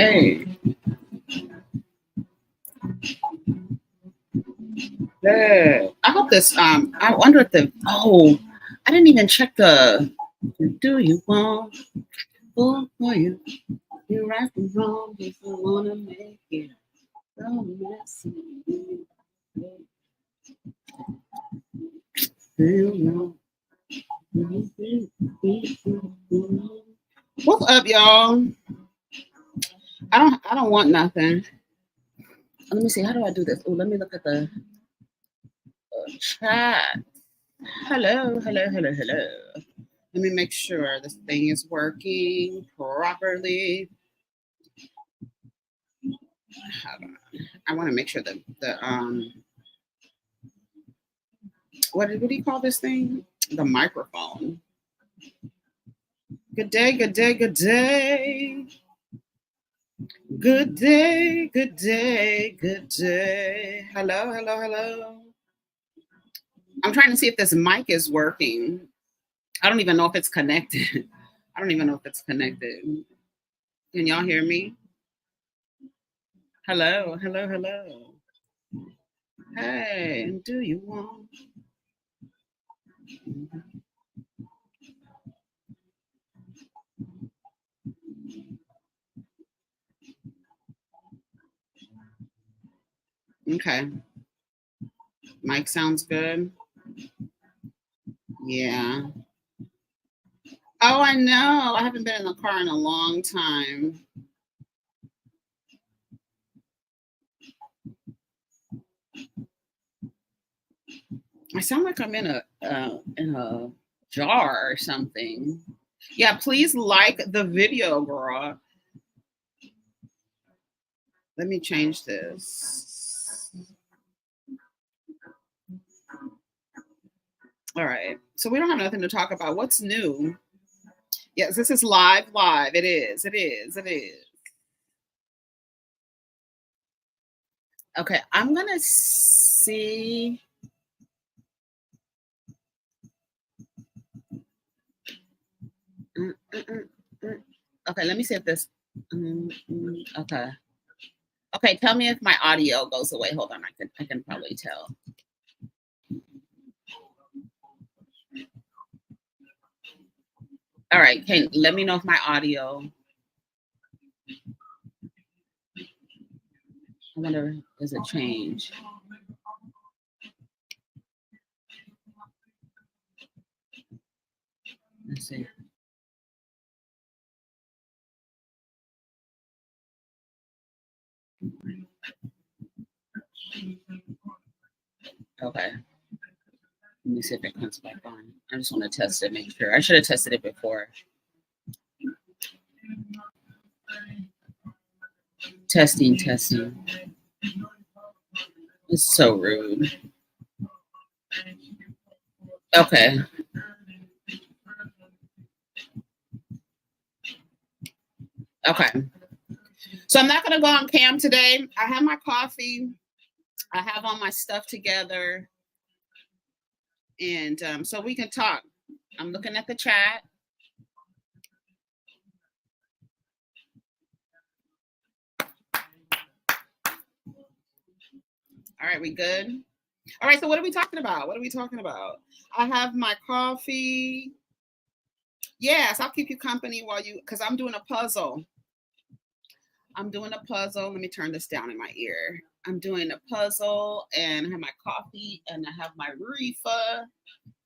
Hey. Hey. I hope this, I wonder if I didn't even check the, do you want for you? You right and wrong, if you want to make it. So messy. What's up, y'all? I don't want nothing. Let me see. How do I do this? Oh, let me look at the chat. Hello. Let me make sure this thing is working properly. Hold on. I want to make sure that what do you call this thing? The microphone. Good day. Hello. I'm trying to see if this mic is working. I don't even know if it's connected. Can y'all hear me? Hello. Hey, do you want? Okay. Mic sounds good. Yeah. Oh, I know. I haven't been in the car in a long time. I sound like I'm in a jar or something. Yeah, please like the video, girl. Let me change this. All right. So we don't have nothing to talk about. What's new? Yes, this is live. It is. Okay, I'm gonna see. Okay, let me see if this. Okay, tell me if my audio goes away. Hold on, I can probably tell. All right, let me know if my audio. I wonder, does it change? Let's see. Okay. Let me see if it comes back on. I just want to test it, make sure. I should have tested it before. Testing. It's so rude. Okay. So I'm not going to go on cam today. I have my coffee. I have all my stuff together. And so we can talk. I'm looking at the chat. All right, we good? All right, so what are we talking about? I have my coffee. Yes, I'll keep you company because I'm doing a puzzle. Let me turn this down in my ear. I'm doing a puzzle and I have my coffee and I have my reefer.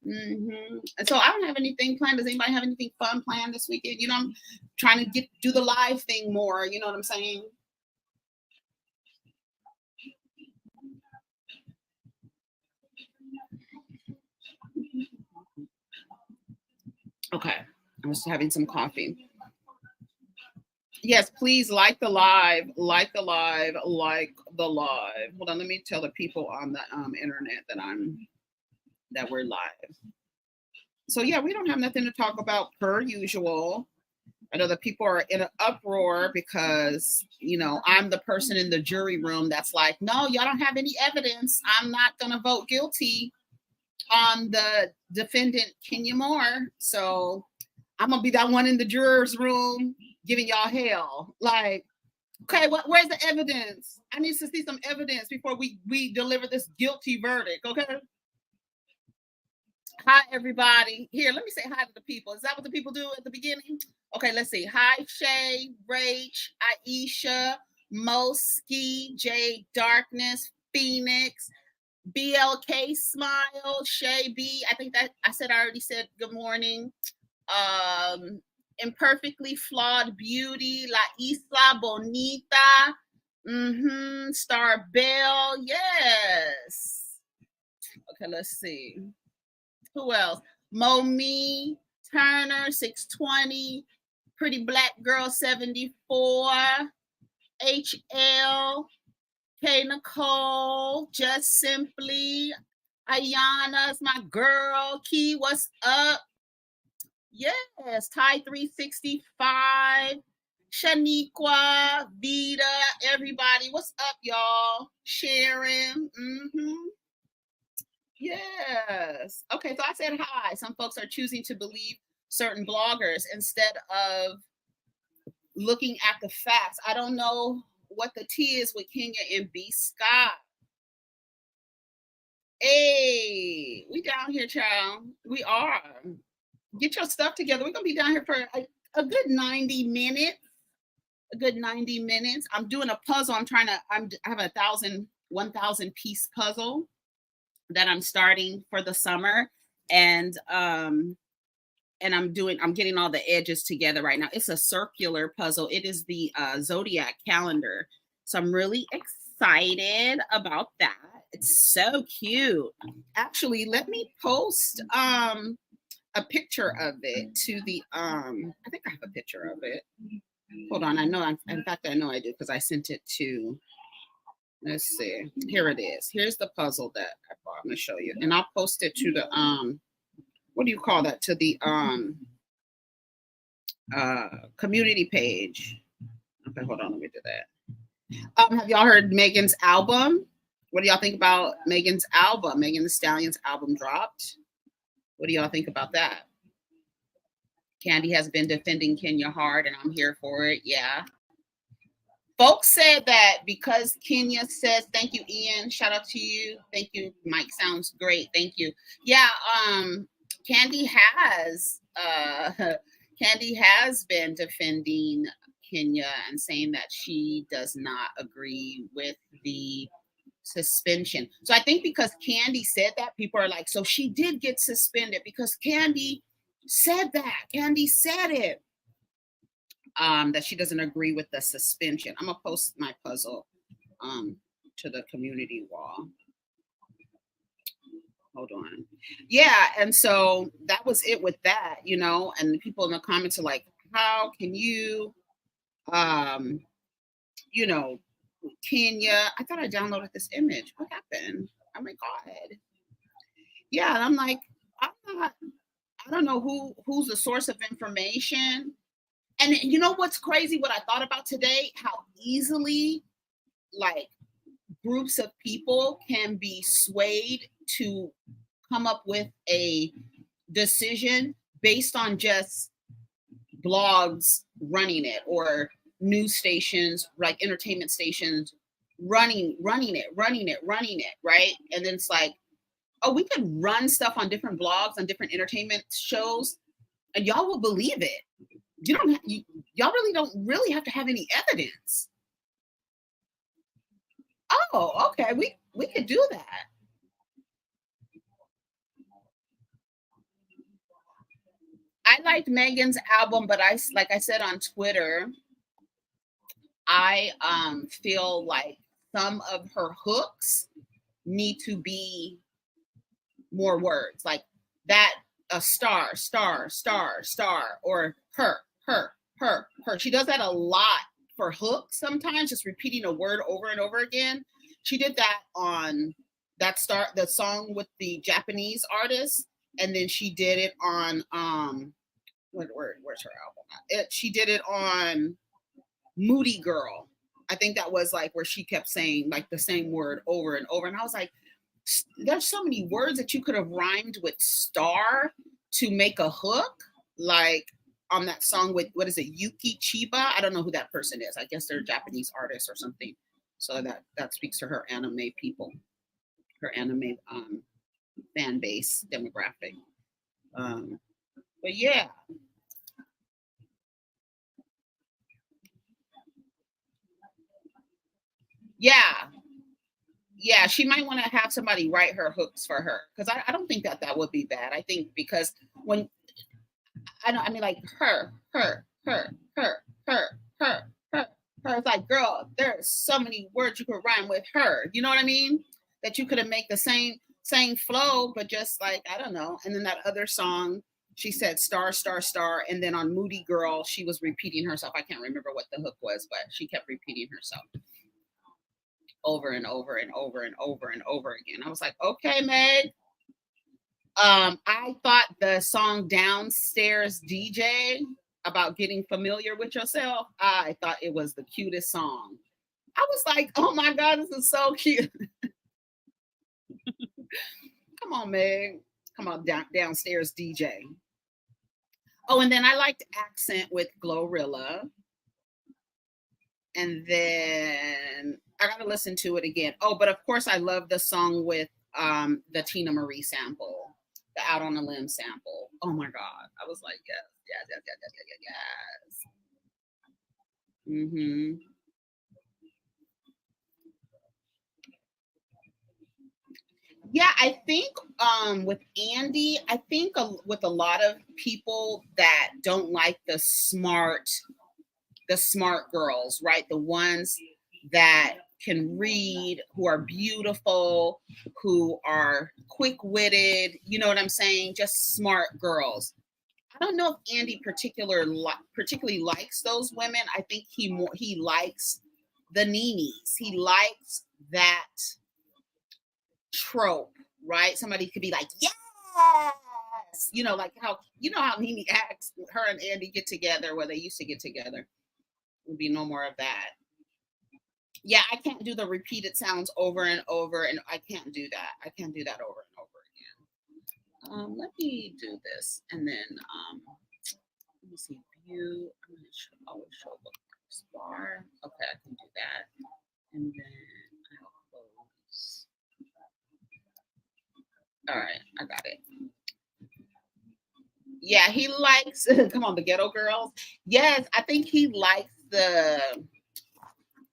And so I don't have anything planned. Does anybody have anything fun planned this weekend? You know, I'm trying to do the live thing more. You know what I'm saying? Okay. I was having some coffee. Yes, please like the live. Hold on, let me tell the people on the internet that we're live. So yeah, we don't have nothing to talk about per usual. I know that people are in an uproar because, you know, I'm the person in the jury room that's like, no, y'all don't have any evidence. I'm not going to vote guilty on the defendant, Kenya Moore. So I'm going to be that one in the jurors room giving y'all hell. Like, Okay, where's the evidence? I need to see some evidence before we deliver this guilty verdict. Okay. Hi, everybody. Here, let me say hi to the people. Is that what the people do at the beginning? Okay, let's see. Hi, Shay, Rach, Aisha, Moski, J Darkness, Phoenix, BLK Smile, Shay B. I think that I already said good morning. Imperfectly Flawed Beauty, La Isla Bonita, Star Bell, yes. Okay, let's see. Who else? Momi, Turner, 620, Pretty Black Girl, 74, HL, K Nicole, Just Simply, Ayana's my girl, Key, what's up? Yes, Ty 365, Shaniqua, Vita, everybody. What's up, y'all? Sharon. Yes. Okay, so I said hi. Some folks are choosing to believe certain bloggers instead of looking at the facts. I don't know what the tea is with Kenya and B. Scott. Hey, we down here, child. We are. Get your stuff together. We're gonna be down here for a good 90 minutes. A good 90 minutes. I'm doing a puzzle. I have a 1,000 piece puzzle that I'm starting for the summer. And I'm getting all the edges together right now. It's a circular puzzle. It is the zodiac calendar. So I'm really excited about that. It's so cute. Actually, let me post a picture of it to the I think I have a picture of it. Hold on, I know I do because I sent it to, let's see, here it is. Here's the puzzle that I bought. I'm gonna show you, and I'll post it to the what do you call that, to the community page. Okay, hold on, let me do that. Have y'all heard Megan's album? What do y'all think about Megan's album? Megan Thee Stallion's album dropped. What do y'all think about that? Candy has been defending Kenya hard, and I'm here for it. Yeah. Folks said that because Kenya says, thank you, Ian. Shout out to you. Thank you, Mike. Sounds great. Thank you. Yeah. Candy has been defending Kenya and saying that she does not agree with the suspension. So I think because Candy said that, people are like, so she did get suspended because Candy said that. Candy said it. That she doesn't agree with the suspension. I'm gonna post my puzzle to the community wall. Hold on. Yeah, and so that was it with that, and the people in the comments are like, how can you Kenya, I thought I downloaded this image. What happened? Oh my God. Yeah, and I'm like, I don't know who's the source of information. And you know what's crazy? What I thought about today, how easily like groups of people can be swayed to come up with a decision based on just blogs running it, or news stations, like entertainment stations running it, right? And then it's like, oh, we could run stuff on different blogs, on different entertainment shows, and y'all will believe it. Y'all really don't really have to have any evidence. Oh, okay, we could do that. I liked Megan's album, but like I said on Twitter, I feel like some of her hooks need to be more words, like that, a star, or her. She does that a lot for hooks sometimes, just repeating a word over and over again. She did that on the song with the Japanese artist, and then she did it on where's her album? She did it on Moody Girl. I think that was like where she kept saying like the same word over and over, and I was like, there's so many words that you could have rhymed with star to make a hook. Like, on that song with, what is it, Yuki Chiba? I don't know who that person is. I guess they're a Japanese artist or something. So that speaks to her anime people, her anime fan base demographic. But yeah. Yeah. Yeah, she might want to have somebody write her hooks for her, because I don't think that would be bad. I think because when I mean, like her, her, her. It's like, girl, there's so many words you could rhyme with her. You know what I mean? That you could have make the same flow, but just like, I don't know. And then that other song, she said star, star, star, and then on Moody Girl, she was repeating herself. I can't remember what the hook was, but she kept repeating herself over and over and over and over and over again. I was like, okay, Meg. I thought the song Downstairs DJ about getting familiar with yourself, I thought it was the cutest song. I was like, oh my God, this is so cute. Come on, Meg. Come on, Downstairs DJ. Oh, and then I liked Accent with Glorilla. And then I gotta listen to it again. Oh, but of course I love the song with the Tina Marie sample, the Out on a Limb sample. Oh my God. I was like, yes, yes, yes, yes, yes, yes, yes. Mm-hmm. Yeah, I think with Andy, I think with a lot of people that don't like the smart girls, right? The ones that can read, who are beautiful, who are quick-witted, you know what I'm saying? Just smart girls. I don't know if Andy particularly likes those women. I think he likes the Ninis. He likes that trope, right? Somebody could be like, yes, like how Nene acts. Her and Andy get together, where they used to get together. Would be no more of that. Yeah, I can't do the repeated sounds over and over, and I can't do that. I can't do that over and over again. Let me do this, and then let me see. View. I'm gonna always show bookmarks bar. Okay, I can do that, and then I'll close. All right, I got it. Yeah, he likes. Come on, the Ghetto Girls. Yes, I think he likes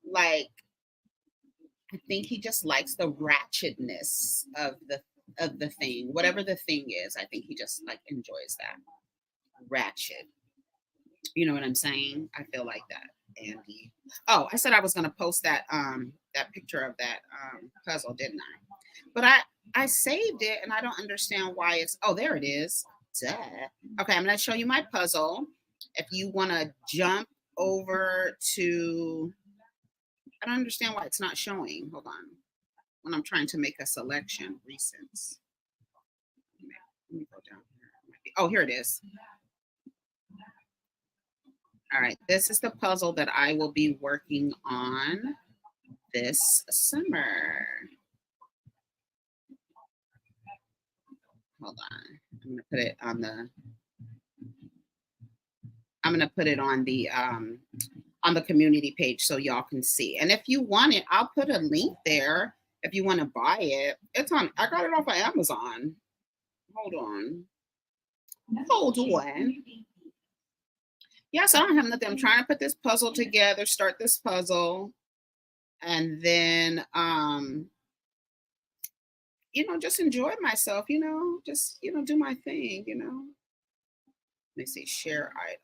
like. I think he just likes the ratchetness of the thing, whatever the thing is. I think he just like enjoys that ratchet. You know what I'm saying? I feel like that, Andy. Oh, I said I was gonna post that picture of that puzzle, didn't I? But I saved it and I don't understand why it's. Oh, there it is. Duh. Okay, I'm gonna show you my puzzle. If you want to jump over to, I don't understand why it's not showing. Hold on. When I'm trying to make a selection, recents. Let me go down here. Oh, here it is. All right, this is the puzzle that I will be working on this summer. Hold on. I'm gonna put it on the. I'm gonna put it on the community page so y'all can see. And if you want it, I'll put a link there. If you want to buy it, it's on. I got it off of Amazon. Hold on. Hold on. Yes, I don't have nothing. I'm trying to put this puzzle together, start this puzzle, and then just enjoy myself, just do my thing. Let me see, share item.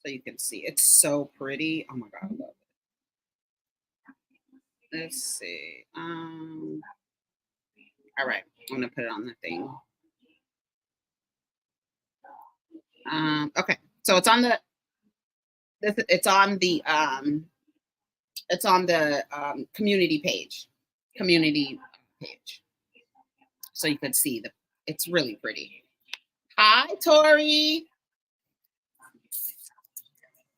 So you can see it's so pretty. Oh my God, I love it. Let's see. All right, I'm gonna put it on the thing. Okay, so it's on the community page. So you could see it's really pretty. Hi, Tori.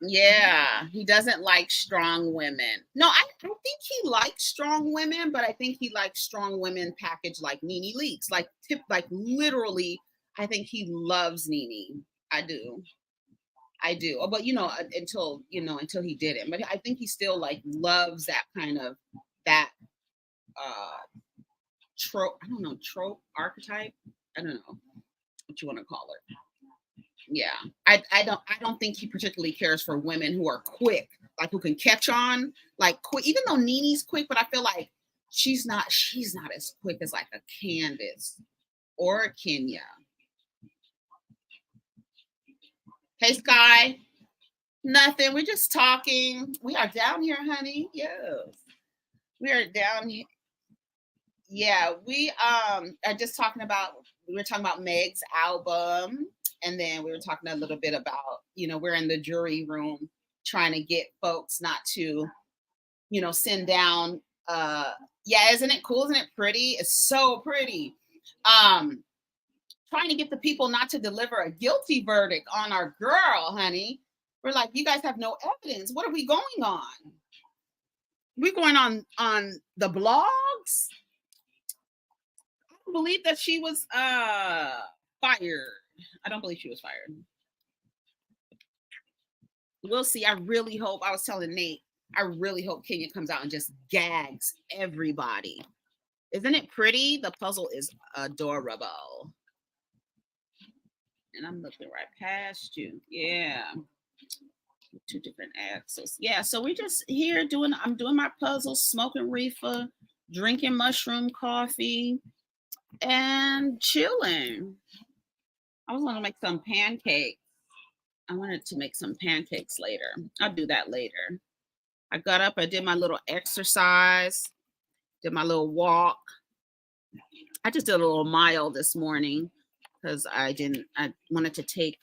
Yeah, he doesn't like strong women. No, I think he likes strong women, but I think he likes strong women packaged like Nene Leakes, like literally. I think he loves Nene. I do. I do. But you know, until he didn't. But I think he still like loves that kind of that trope. I don't know, trope archetype. I don't know what you want to call it. Yeah. I don't think he particularly cares for women who are quick, like who can catch on, like quick, even though Nene's quick, but I feel like she's not as quick as like a Candace or a Kenya. Hey Sky. Nothing. We're just talking. We are down here, honey. Yes. We are down here. Yeah, we were talking about Meg's album, and then we were talking a little bit about, we're in the jury room trying to get folks not to, send down yeah, isn't it cool? Isn't it pretty? It's so pretty. Um Trying to get the people not to deliver a guilty verdict on our girl, honey. We're like, you guys have no evidence. What are we going on? We going on the blogs? I don't believe that she was fired. I don't believe she was fired. We'll see. I really hope, I was telling Nate, I really hope Kenya comes out and just gags everybody. Isn't it pretty? The puzzle is adorable. And I'm looking right past you. Yeah. Two different axles. Yeah, so we're just here I'm doing my puzzles, smoking reefer, drinking mushroom coffee, and chilling. I was gonna make some pancakes. I wanted to make some pancakes later. I'll do that later. I got up, I did my little exercise, did my little walk. I just did a little mile this morning because I wanted to take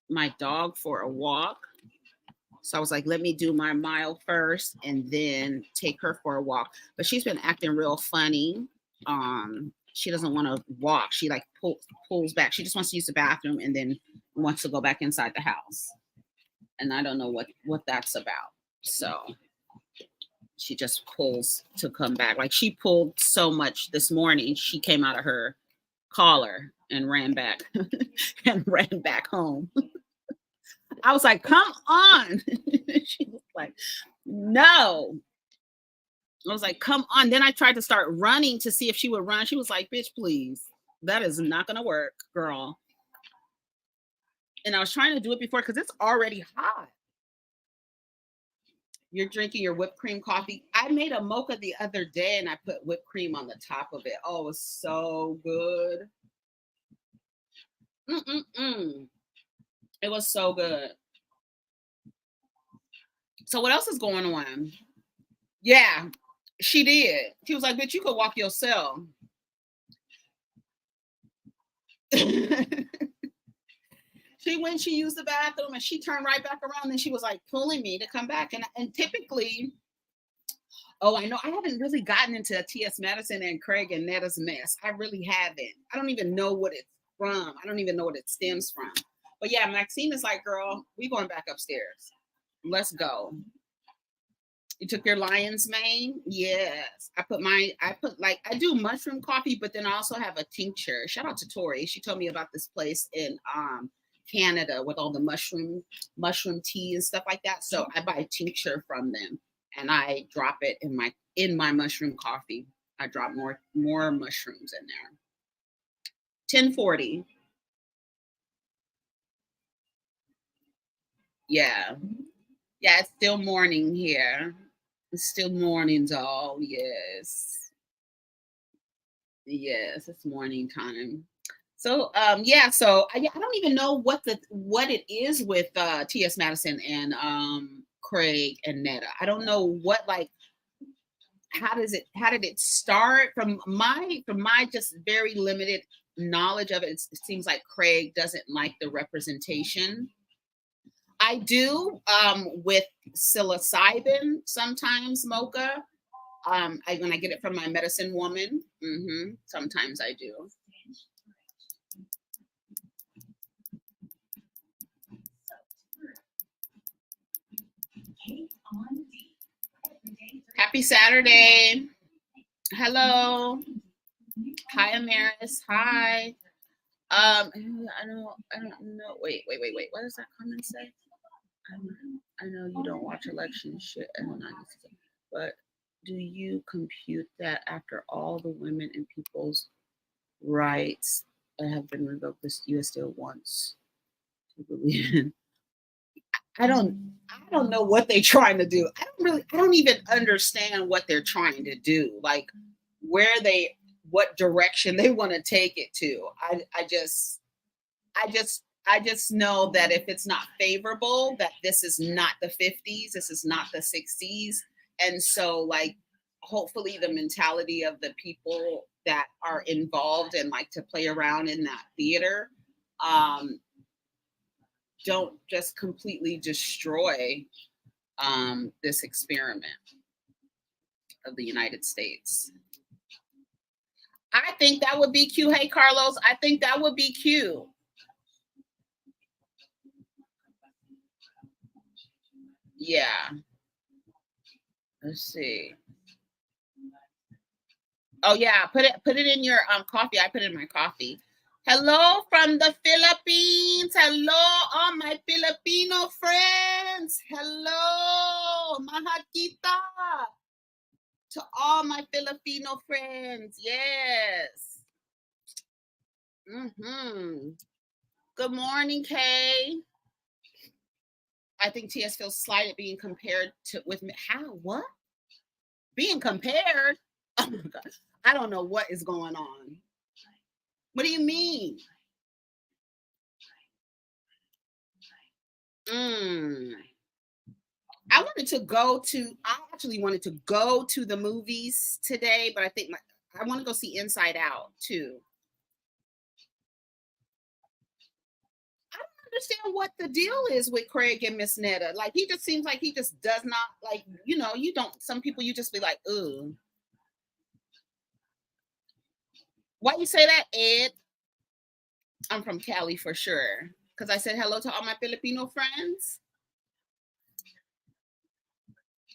my dog for a walk. So I was like, let me do my mile first and then take her for a walk. But she's been acting real funny. She doesn't want to walk. She like pulls back. She just wants to use the bathroom and then wants to go back inside the house. And I don't know what that's about. So she just pulls to come back. Like she pulled so much this morning, she came out of her collar and ran back and ran back home. I was like, come on. She was like, no. I was like, come on. Then I tried to start running to see if she would run. She was like, bitch, please. That is not going to work, girl. And I was trying to do it before because it's already hot. You're drinking your whipped cream coffee. I made a mocha the other day and I put whipped cream on the top of it. Oh, it was so good. It was so good. So what else is going on? Yeah, she did. She was like, bitch, you could walk yourself. She used the bathroom and she turned right back around and she was like pulling me to come back. And typically, I know I haven't really gotten into T.S. Madison and Craig and Netta's mess. I really haven't. I don't even know what it's from. I don't even know what it stems from. But yeah, Maxine is like, girl, we going back upstairs. Let's go. You took your lion's mane? Yes. I do mushroom coffee, but then I also have a tincture. Shout out to Tori. She told me about this place in Canada with all the mushroom tea and stuff like that. So I buy a tincture from them and I drop it in my mushroom coffee. I drop more mushrooms in there. 10:40. Yeah. Yeah, it's still morning here. It's still morning, doll. Yes. Yes, it's morning time. So yeah, so I don't even know what it is with T.S. Madison and Craig and Netta. I don't know what, like, how did it start? From my just very limited knowledge of it, it seems like Craig doesn't like the representation. I do with psilocybin sometimes, mocha. When I get it from my medicine woman, sometimes I do. Happy Saturday. Hello. Hi, Amaris. Hi. I don't know. Wait. What does that comment say? I know you don't watch election shit in the 90s, but do you compute that after all the women and people's rights that have been revoked, this U.S. still wants to believe in? I don't know what they're trying to do. I don't even understand what they're trying to do. Like what direction they want to take it to. I just know that if it's not favorable, that this is not the 50s, this is not the 60s. And so like hopefully the mentality of the people that are involved and like to play around in that theater don't just completely destroy this experiment of the United States. I think that would be cute. Hey, Carlos, I think that would be cute. Yeah. Let's see. Oh yeah, put it in your coffee. I put it in my coffee. Hello from the Philippines. Hello, all my Filipino friends. Hello, mahakita to all my Filipino friends. Yes. Good morning, Kay. I think TS feels slighted being compared to with me. How? What? Being compared? Oh my gosh. I don't know what is going on. What do you mean? I actually wanted to go to the movies today, but I think I want to go see Inside Out too. I don't understand what the deal is with Craig and Miss Netta. Like he just seems like he just does not like, you don't, some people you just be like, ugh. Why you say that, Ed? I'm from Cali for sure. Because I said hello to all my Filipino friends.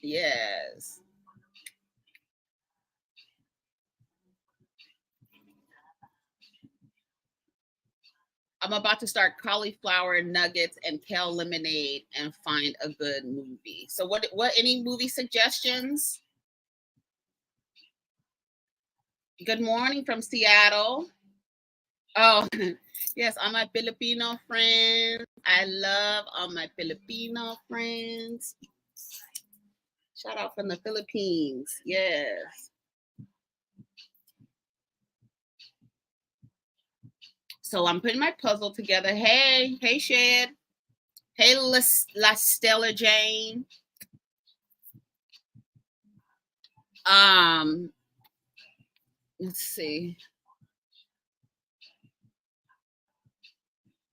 Yes. I'm about to start cauliflower nuggets and kale lemonade and find a good movie. So what any movie suggestions? Good morning from Seattle. Oh, yes, all my Filipino friends. I love all my Filipino friends. Shout out from the Philippines. Yes. So I'm putting my puzzle together. Hey, Shed. Hey, La Stella Jane. Let's see.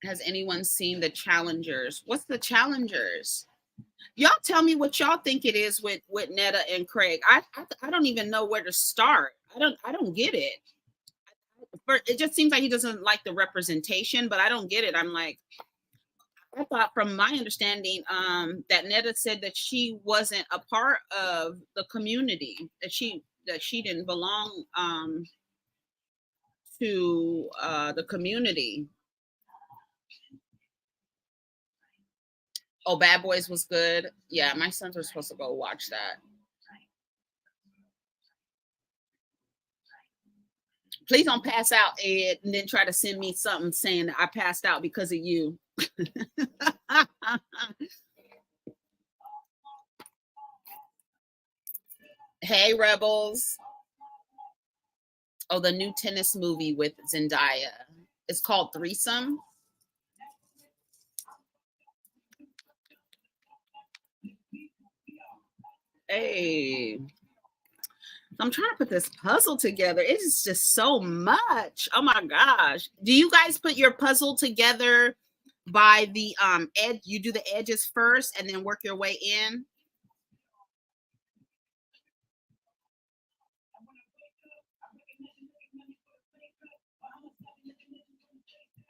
Has anyone seen the Challengers? What's the Challengers? Y'all tell me what y'all think it is with Netta and Craig. I don't even know where to start. I don't get it. It just seems like he doesn't like the representation, but I don't get it. I'm like, I thought from my understanding that Netta said that she wasn't a part of the community, that she didn't belong to the community. Oh, Bad Boys was good. Yeah, my sons were supposed to go watch that. Please don't pass out, Ed, and then try to send me something saying that I passed out because of you. Hey, Rebels. Oh, the new tennis movie with Zendaya. It's called Threesome. Hey. I'm trying to put this puzzle together. It is just so much. Oh my gosh. Do you guys put your puzzle together by the edge? You do the edges first and then work your way in?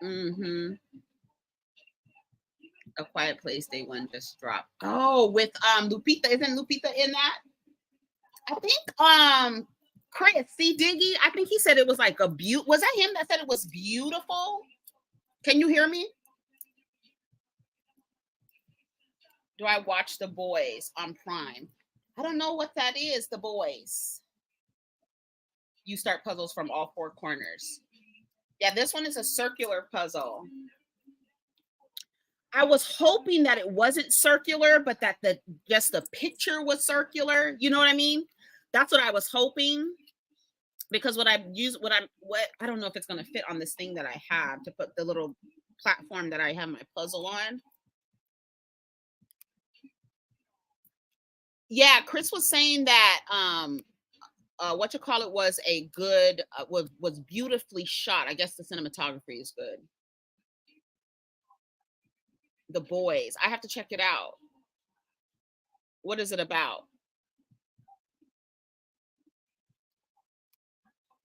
Mm-hmm. A Quiet Place Day one just dropped. Oh, with Lupita. Isn't Lupita in that? I think Chris C. Diggy, I think he said it was like was that him that said it was beautiful? Can you hear me? Do I watch The Boys on Prime? I don't know what that is, The Boys. You start puzzles from all four corners. Yeah, this one is a circular puzzle. I was hoping that it wasn't circular, but that the picture was circular. You know what I mean? That's what I was hoping. Because what I don't know if it's gonna fit on this thing that I have to put the little platform that I have my puzzle on. Yeah, Chris was saying that what you call it was a good was beautifully shot. I guess the cinematography is good. The Boys. I have to check it out. What is it about?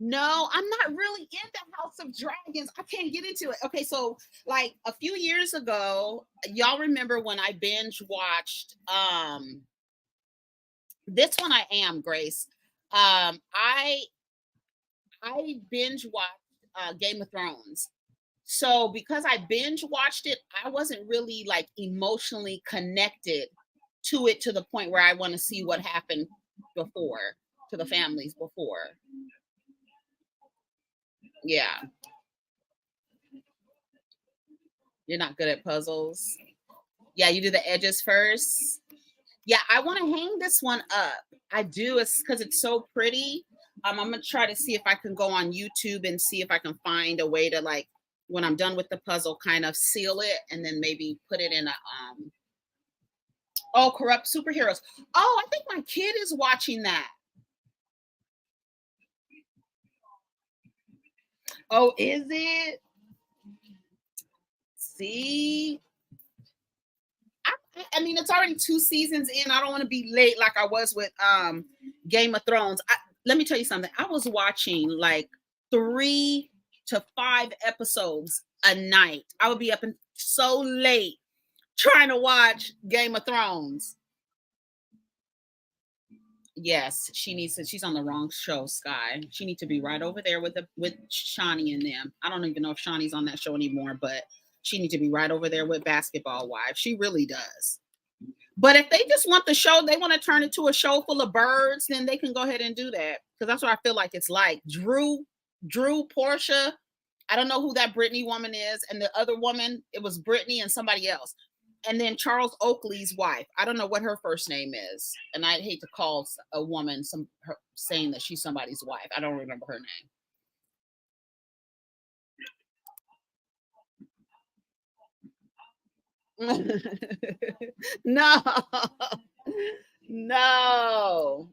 No, I'm not really into House of Dragons. I can't get into it. Okay, so like a few years ago, y'all remember when I binge watched this one I am Grace. I binge watched Game of Thrones. So because I binge watched it, I wasn't really like emotionally connected to it to the point where I want to see what happened before to the families before. Yeah, you're not good at puzzles. Yeah, you do the edges first. Yeah, I want to hang this one up. I do. It's because it's so pretty. I'm gonna try to see if I can go on YouTube and see if I can find a way to like when I'm done with the puzzle, kind of seal it and then maybe put it in a oh, corrupt superheroes. Oh, I think my kid is watching that. Oh, is it? See, I mean, it's already 2 seasons in. I don't want to be late like I was with Game of Thrones. Let me tell you something. I was watching like 3 to 5 episodes a night. I would be up and so late trying to watch Game of Thrones. Yes, she needs to. She's on the wrong show, Sky. She needs to be right over there with Shawnee and them. I don't even know if Shawnee's on that show anymore, but she needs to be right over there with Basketball Wives. She really does. But if they just want the show, they want to turn it to a show full of birds, then they can go ahead and do that. Because that's what I feel like it's like. Portia. I don't know who that Brittany woman is, and the other woman, it was Brittany and somebody else. And then Charles Oakley's wife. I don't know what her first name is, and I hate to call a woman saying that she's somebody's wife. I don't remember her name. No, no,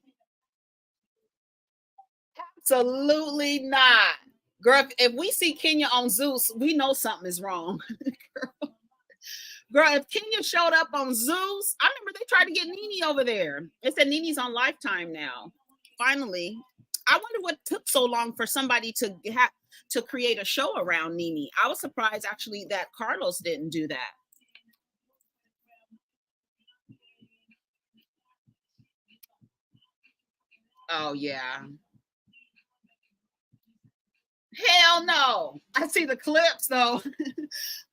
absolutely not. Girl, if we see Kenya on Zeus, we know something is wrong. Girl, if Kenya showed up on Zeus, I remember they tried to get Nene over there. They said Nene's on Lifetime now. Finally, I wonder what took so long for somebody to create a show around Nene. I was surprised actually that Carlos didn't do that. Oh yeah. Hell no. I see the clips though.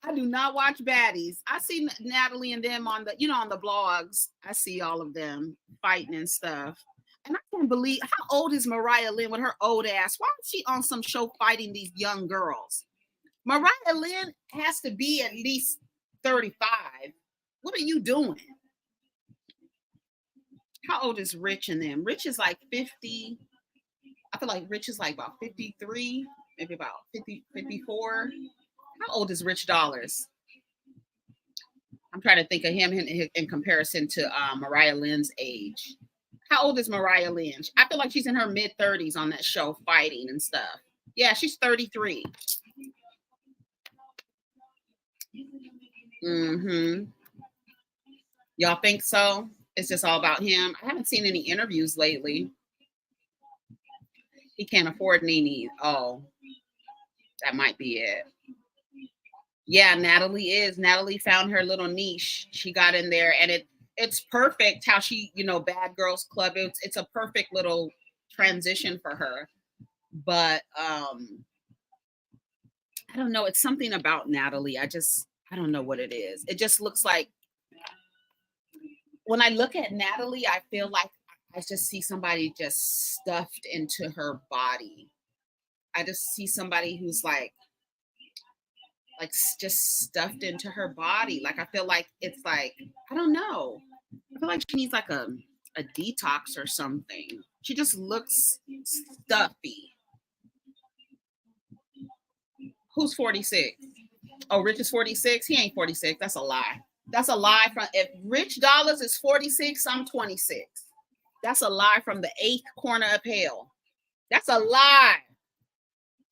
I do not watch baddies. I see Natalie and them on on the blogs. I see all of them fighting and stuff. And I can't believe how old is Mariah Lynn with her old ass? Why is she on some show fighting these young girls? Mariah Lynn has to be at least 35. What are you doing? How old is Rich and them? Rich is like 50. I feel like Rich is like about 53, maybe about 50, 54. How old is Rich Dollars? I'm trying to think of him in comparison to Mariah Lynn's age. How old is Mariah Lynn? I feel like she's in her mid 30s on that show fighting and stuff. Yeah, she's 33. Mm-hmm. Y'all think so? It's just all about him. I haven't seen any interviews lately. He can't afford Nene. Oh, that might be it. Yeah, Natalie is. Natalie found her little niche. She got in there, and it's perfect how she, Bad Girls Club. It's a perfect little transition for her. But I don't know. It's something about Natalie. I don't know what it is. It just looks like when I look at Natalie, I feel like I just see somebody just stuffed into her body. I just see somebody who's just stuffed into her body. Like I feel like it's like, I don't know. I feel like she needs like a detox or something. She just looks stuffy. Who's 46? Oh, Rich is 46. He ain't 46. That's a lie. That's a lie. From if Rich Dollars is 46, I'm 26. That's a lie from the 8th corner of hell. That's a lie.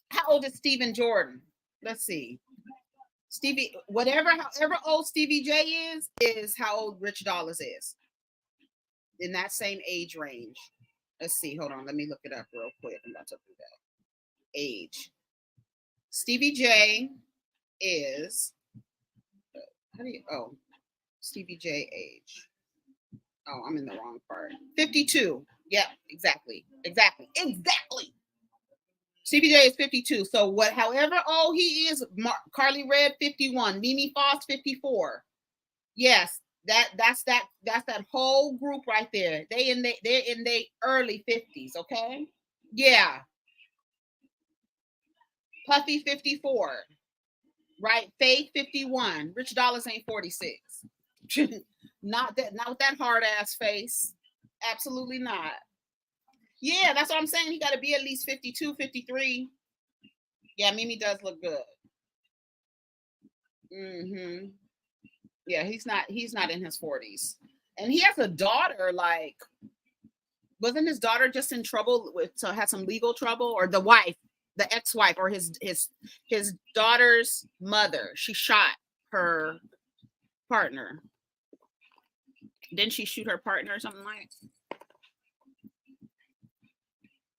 How old is Stephen Jordan? Let's see. Stevie, however old Stevie J is how old Rich Dollars is. In that same age range. Let's see. Hold on. Let me look it up real quick. I'm about to do that. Age. Stevie J is Stevie J age. Oh, I'm in the wrong part. 52. Yeah, exactly. Stevie J is 52. So however old he is, Carly Red 51, Mimi Foss 54. Yes, that's that whole group right there. They're in their early 50s, okay? Yeah. Puffy 54. Right? Faith 51. Rich Dollars ain't 46. Not with that hard ass face. Absolutely not. Yeah, that's what I'm saying. He got to be at least 52, 53. Yeah, Mimi does look good. Mm-hmm. Yeah, he's not in his 40s. And he has a daughter, like, wasn't his daughter just in trouble had some legal trouble? Or the wife, the ex-wife, or his daughter's mother. She shot her partner. Didn't she shoot her partner or something like?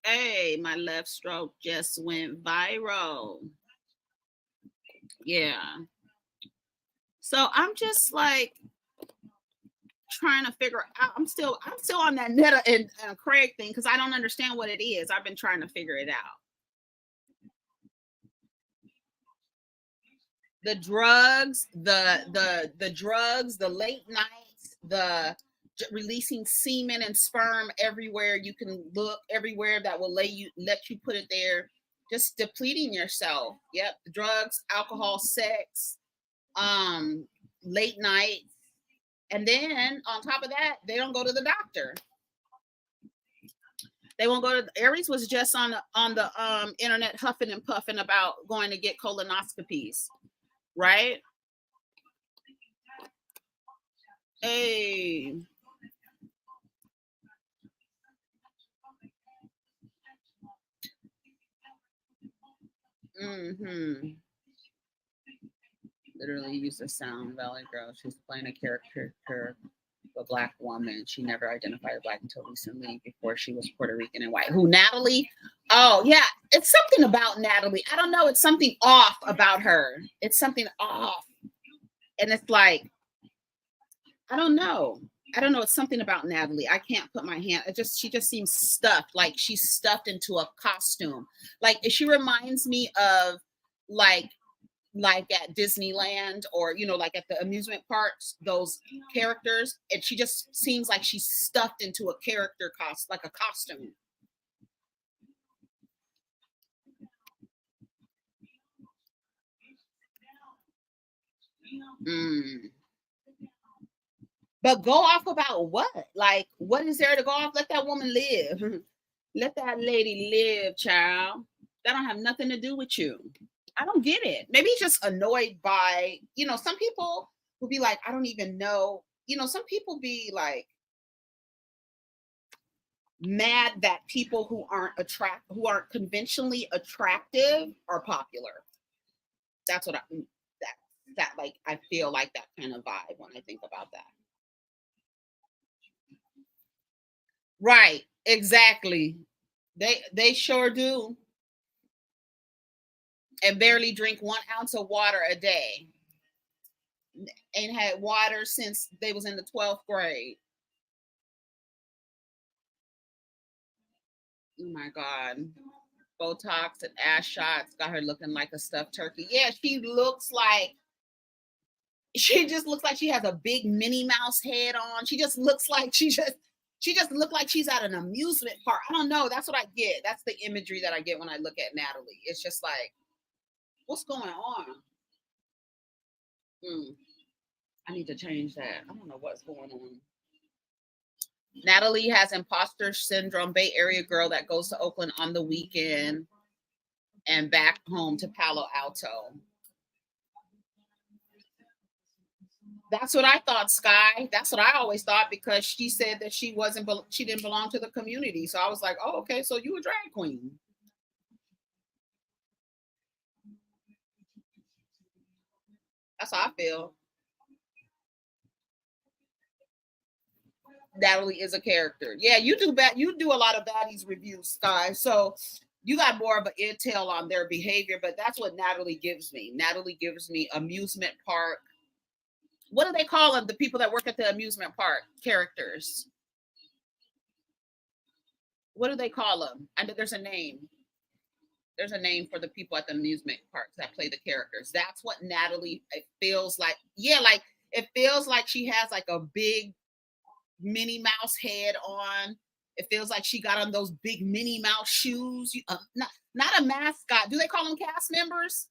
Hey, my left stroke just went viral. Yeah. So I'm just like trying to figure out. I'm still on that Netta and Craig thing because I don't understand what it is. I've been trying to figure it out. The drugs, the drugs, the late nights, the releasing semen and sperm everywhere you can look, everywhere that will let you put it there, just depleting yourself. Yep, drugs, alcohol, sex, late nights, and then on top of that, they don't go to the doctor. They won't go to. Aries was just on the internet huffing and puffing about going to get colonoscopies, right? Hey. Mm-hmm. Literally used the sound Valley Girl. She's playing a character, a black woman. She never identified as black until recently, before she was Puerto Rican and white. Who, Natalie? Oh, yeah. It's something about Natalie. I don't know. It's something off about her. It's something off. And it's like, I don't know. It's something about Natalie. I can't put my hand. She just seems stuffed. Like she's stuffed into a costume. Like she reminds me of like at Disneyland, or like at the amusement parks, those characters. And she just seems like she's stuffed into a character like a costume. Mm. But go off about what? Like, what is there to go off? Let that woman live. Let that lady live, child. That don't have nothing to do with you. I don't get it. Maybe he's just annoyed by, some people will be like, I don't even know. Some people be like mad that people who aren't conventionally attractive are popular. That's what that like I feel like that kind of vibe when I think about that. Right. Exactly. They sure do. And barely drink 1 ounce of water a day. Ain't had water since they was in the 12th grade. Oh my God. Botox and ass shots got her looking like a stuffed turkey. Yeah, she just looks like she has a big Minnie Mouse head on. She just looks like she just looked like she's at an amusement park. I don't know. That's what I get. That's the imagery that I get when I look at Natalie. It's just like, what's going on? I need to change that. I don't know what's going on. Natalie has imposter syndrome. Bay Area girl that goes to Oakland on the weekend and back home to Palo Alto. That's what I thought, Sky. That's what I always thought because she said that she didn't belong to the community. So I was like, oh, okay, so you a drag queen. That's how I feel. Natalie is a character. Yeah, you do a lot of baddies reviews, Sky. So you got more of an intel on their behavior, but that's what Natalie gives me. Natalie gives me amusement park. What do they call them? The people that work at the amusement park characters. What do they call them? I know there's a name. There's a name for the people at the amusement parks that play the characters. That's what Natalie, it feels like. Yeah, like it feels like she has like a big Minnie Mouse head on. It feels like she got on those big Minnie Mouse shoes. Not a mascot. Do they call them cast members?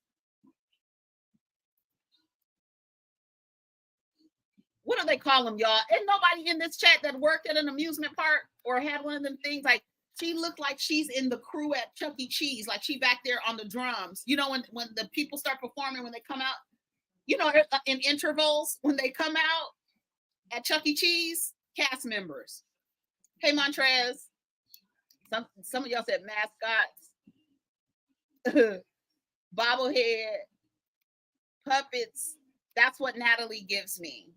What do they call them, y'all? Ain't nobody in this chat that worked at an amusement park or had one of them things. Like she looked like she's in the crew at Chuck E. Cheese, like she back there on the drums. You know, when the people start performing, when they come out, you know, in intervals, when they come out at Chuck E. Cheese, cast members. Hey, Montrez. Some of y'all said mascots, bobblehead, puppets. That's what Natalie gives me.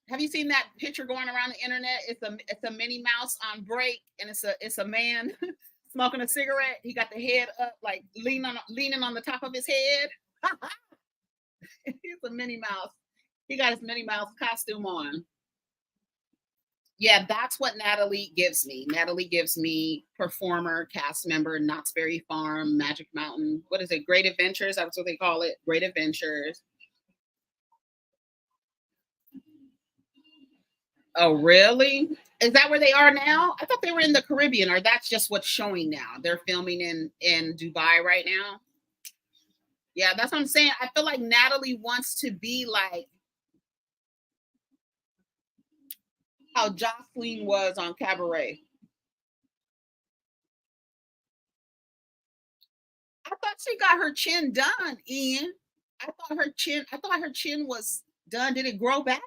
Have you seen that picture going around the internet? It's a Minnie Mouse on break, and it's a man smoking a cigarette. He got the head up, like leaning on the top of his head. He's a Minnie Mouse. He got his Minnie Mouse costume on. Yeah, that's what Natalie gives me. Natalie gives me performer, cast member, Knott's Berry Farm, Magic Mountain. What is it? Great Adventures. That's what they call it. Great Adventures. Oh, really? Is that where they are now? I thought they were in the Caribbean, or that's just what's showing now. They're filming in Dubai right now. Yeah, that's what I'm saying. I feel like Natalie wants to be like how Jocelyn was on Cabaret. I thought she got her chin done, Ian. I thought her chin was done. Did it grow back?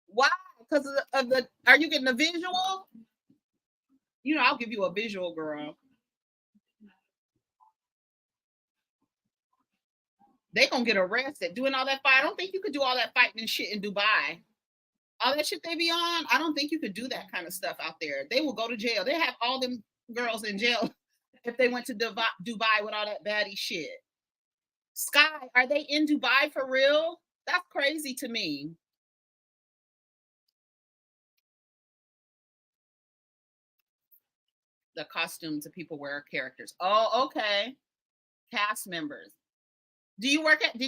Why? Because of the are you getting a visual? You know, I'll give you a visual, girl. They gonna get arrested doing all that fight. I don't think you could do all that fighting and shit in Dubai. All that shit they be on, I don't think you could do that kind of stuff out there. They will go to jail. They have all them girls in jail if they went to Dubai with all that baddie shit. Sky, are they in Dubai for real? That's crazy to me. The costumes that people wear characters. Oh, okay. Cast members. Did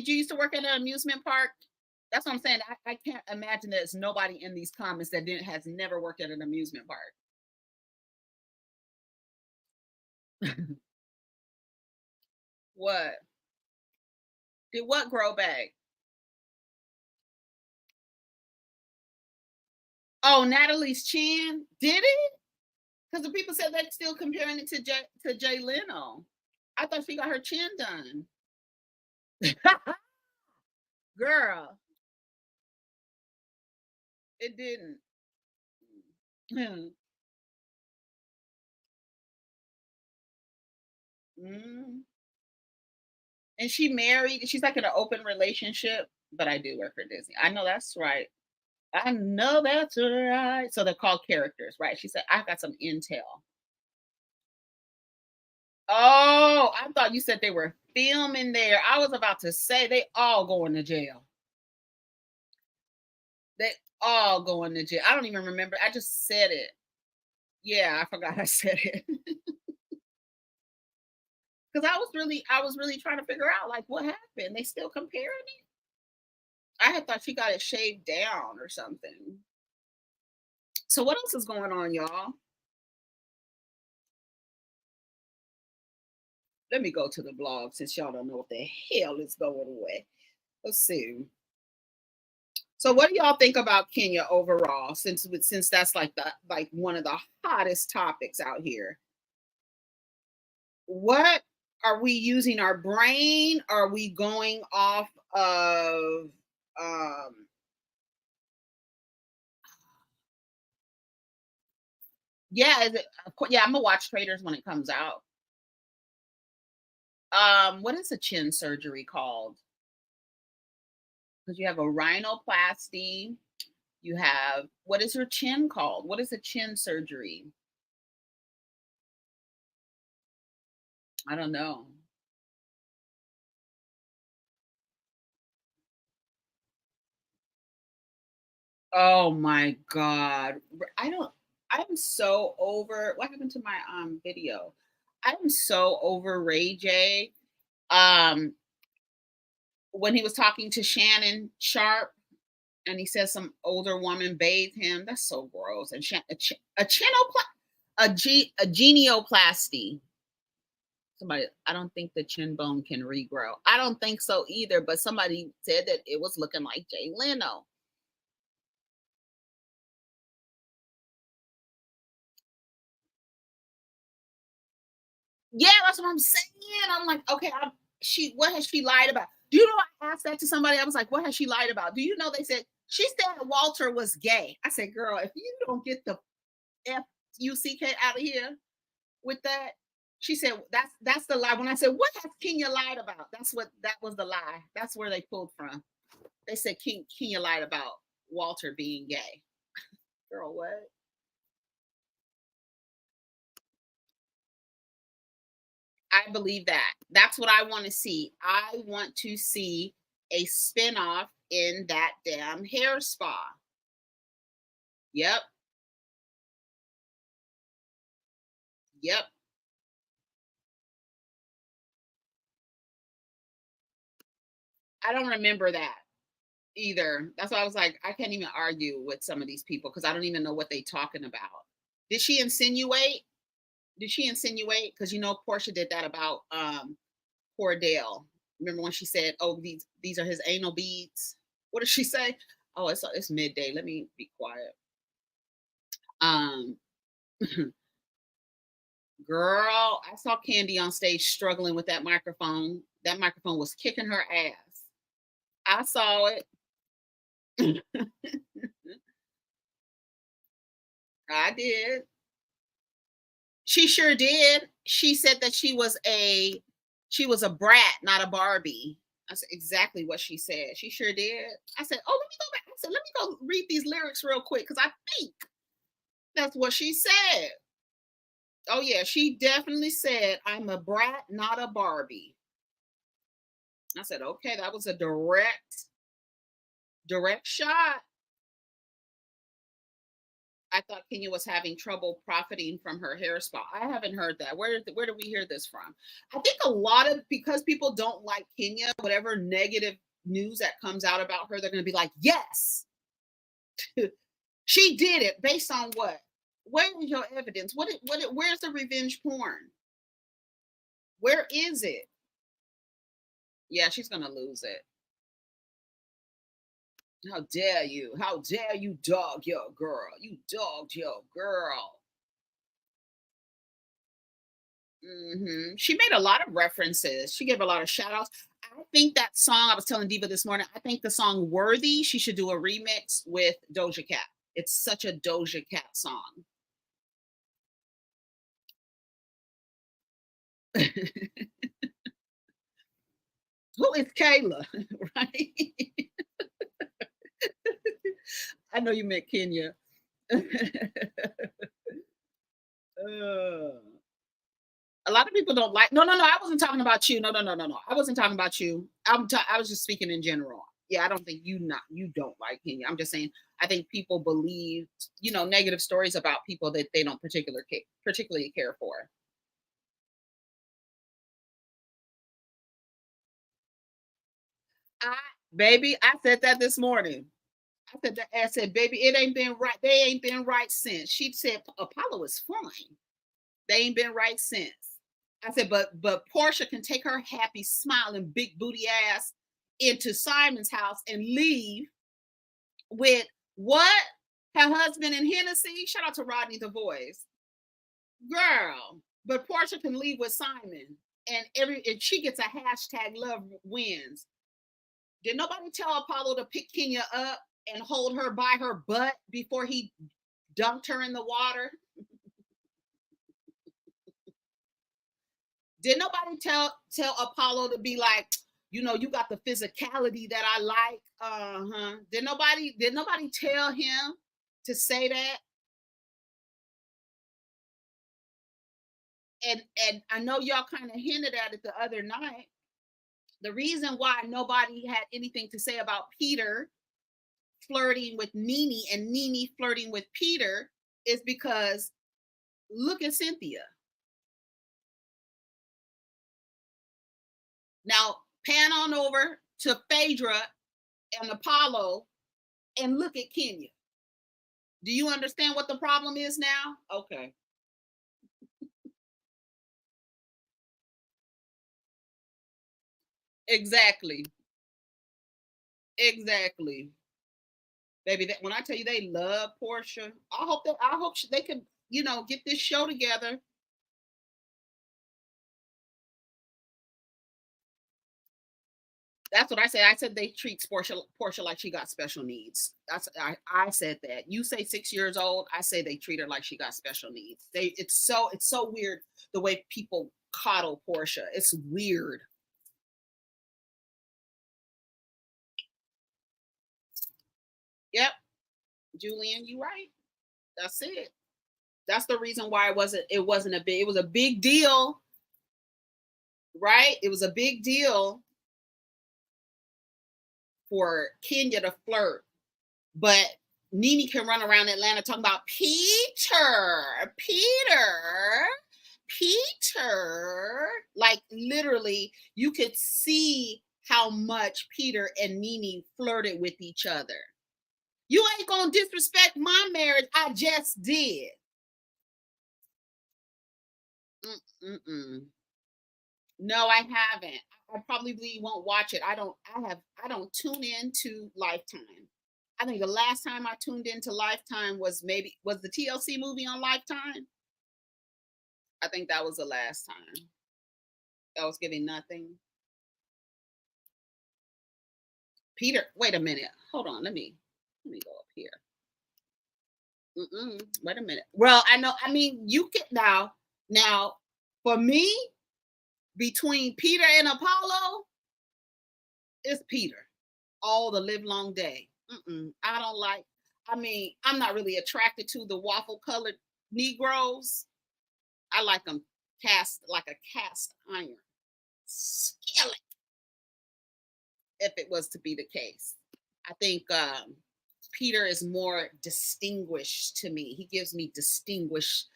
you used to work at an amusement park? That's what I'm saying. I can't imagine there's nobody in these comments that has never worked at an amusement park. What? Did what grow back? Oh, Natalie's chin. Did it? Because the people said they're still comparing it to Jay Leno. I thought she got her chin done. Girl, it didn't. Mm. And she married. She's like in an open relationship. But I do work for Disney. I know that's right. I know that's right. So they're called characters, right? She said, I got some intel. Oh, I thought you said they were filming there. I was about to say they all going to jail. They all going to jail. I don't even remember. I just said it. Yeah, I forgot I said it. Because I was really trying to figure out like what happened. They still comparing it. I had thought she got it shaved down or something. So what else is going on, y'all? Let me go to the blog since y'all don't know what the hell is going on. Let's see. So what do y'all think about Kenya overall? Since that's like one of the hottest topics out here. What are we using our brain? Are we going off of um yeah, is it, of course, yeah, I'm gonna watch Traders when it comes out. What is a chin surgery called? Because you have a rhinoplasty, you have what is your chin called? What is a chin surgery? I don't know. Oh my god. I don't I'm so over what happened to my video? I'm so over Ray J. Um when he was talking to Shannon Sharp and he says some older woman bathed him. That's so gross. And a genioplasty. Somebody, I don't think the chin bone can regrow. I don't think so either. But somebody said that it was looking like Jay Leno. Yeah, that's what I'm saying. I'm like, okay, what has she lied about? Do you know I asked that to somebody? I was like, what has she lied about? Do you know they said she said Walter was gay? I said, girl, if you don't get the Fuck out of here with that. She said that's the lie. When I said, what has Kenya lied about? That was the lie. That's where they pulled from. They said Kenya lied about Walter being gay. Girl, what? I believe that. That's what I want to see. I want to see a spinoff in that damn hair spa. Yep. Yep. I don't remember that either. That's why I was like, I can't even argue with some of these people because I don't even know what they talking about. Did she insinuate? Did she insinuate? Because you know Portia did that about Cordell. Remember when she said, "Oh, these are his anal beads"? What did she say? Oh, it's midday. Let me be quiet. Um, girl, I saw Candy on stage struggling with that microphone. That microphone was kicking her ass. I saw it. I did. She sure did. She said that she was a brat, not a Barbie. That's exactly what she said. She sure did. I said, "Oh, let me go back." I said, "Let me go read these lyrics real quick because I think that's what she said." Oh yeah, she definitely said, "I'm a brat, not a Barbie." I said, "Okay, that was a direct shot." I thought Kenya was having trouble profiting from her hair spa. I haven't heard that. Where do we hear this from? I think a lot of because people don't like Kenya, whatever negative news that comes out about her, they're going to be like, "Yes, she did it." Based on what? Where is your evidence? Where's the revenge porn? Where is it? Yeah, she's going to lose it. How dare you? How dare you dog your girl? You dogged your girl. She made a lot of references. She gave a lot of shout outs. I think that song, I was telling Diva this morning, I think the song Worthy, she should do a remix with Doja Cat. It's such a Doja Cat song. Who is Kayla? Right? I know you meant Kenya. Uh, a lot of people don't like. No, no, no. I wasn't talking about you. No, no, no, no, no. I wasn't talking about you. I was just speaking in general. Yeah, I don't think you don't like Kenya. I'm just saying I think people believe, negative stories about people that they don't particularly care for. I Baby, I said that this morning. I said, baby, it ain't been right. They ain't been right since. She said Apollo is fine. They ain't been right since. I said, but Portia can take her happy, smiling, big booty ass into Simon's house and leave with what? Her husband and Hennessy. Shout out to Rodney the Voice. Girl. But Portia can leave with Simon. And she gets a hashtag love wins. Did nobody tell Apollo to pick Kenya up and hold her by her butt before he dunked her in the water? Did nobody tell Apollo to be like, you got the physicality that I like? Uh-huh. Did nobody tell him to say that? And I know y'all kind of hinted at it the other night. The reason why nobody had anything to say about Peter flirting with Nene and Nene flirting with Peter is because look at Cynthia. Now, pan on over to Phaedra and Apollo and look at Kenya. Do you understand what the problem is now? Okay. Exactly. Exactly. Baby, when I tell you they love Portia, I hope they can, get this show together. That's what I said. I said they treat Portia like she got special needs. I said that. You say 6 years old. I say they treat her like she got special needs. It's so weird the way people coddle Portia. It's weird. Yep, Julian, you right. That's it. That's the reason why it was a big deal, right? It was a big deal for Kenya to flirt, but Nene can run around Atlanta talking about Peter. Like literally, you could see how much Peter and Nene flirted with each other. You ain't gonna disrespect my marriage. I just did. Mm-mm. No, I haven't. I probably won't watch it. I don't tune in to Lifetime. I think the last time I tuned into Lifetime was the TLC movie on Lifetime. I think that was the last time. I was getting nothing. Peter, wait a minute. Hold on. Let me go up here. Wait a minute. Well, I know. I mean, you can now. For me, between Peter and Apollo, it's Peter all the live long day. I don't like. I mean, I'm not really attracted to the waffle colored Negroes. I like them cast like a cast iron skillet. If it was to be the case, I think Peter is more distinguished to me. He gives me distinguished.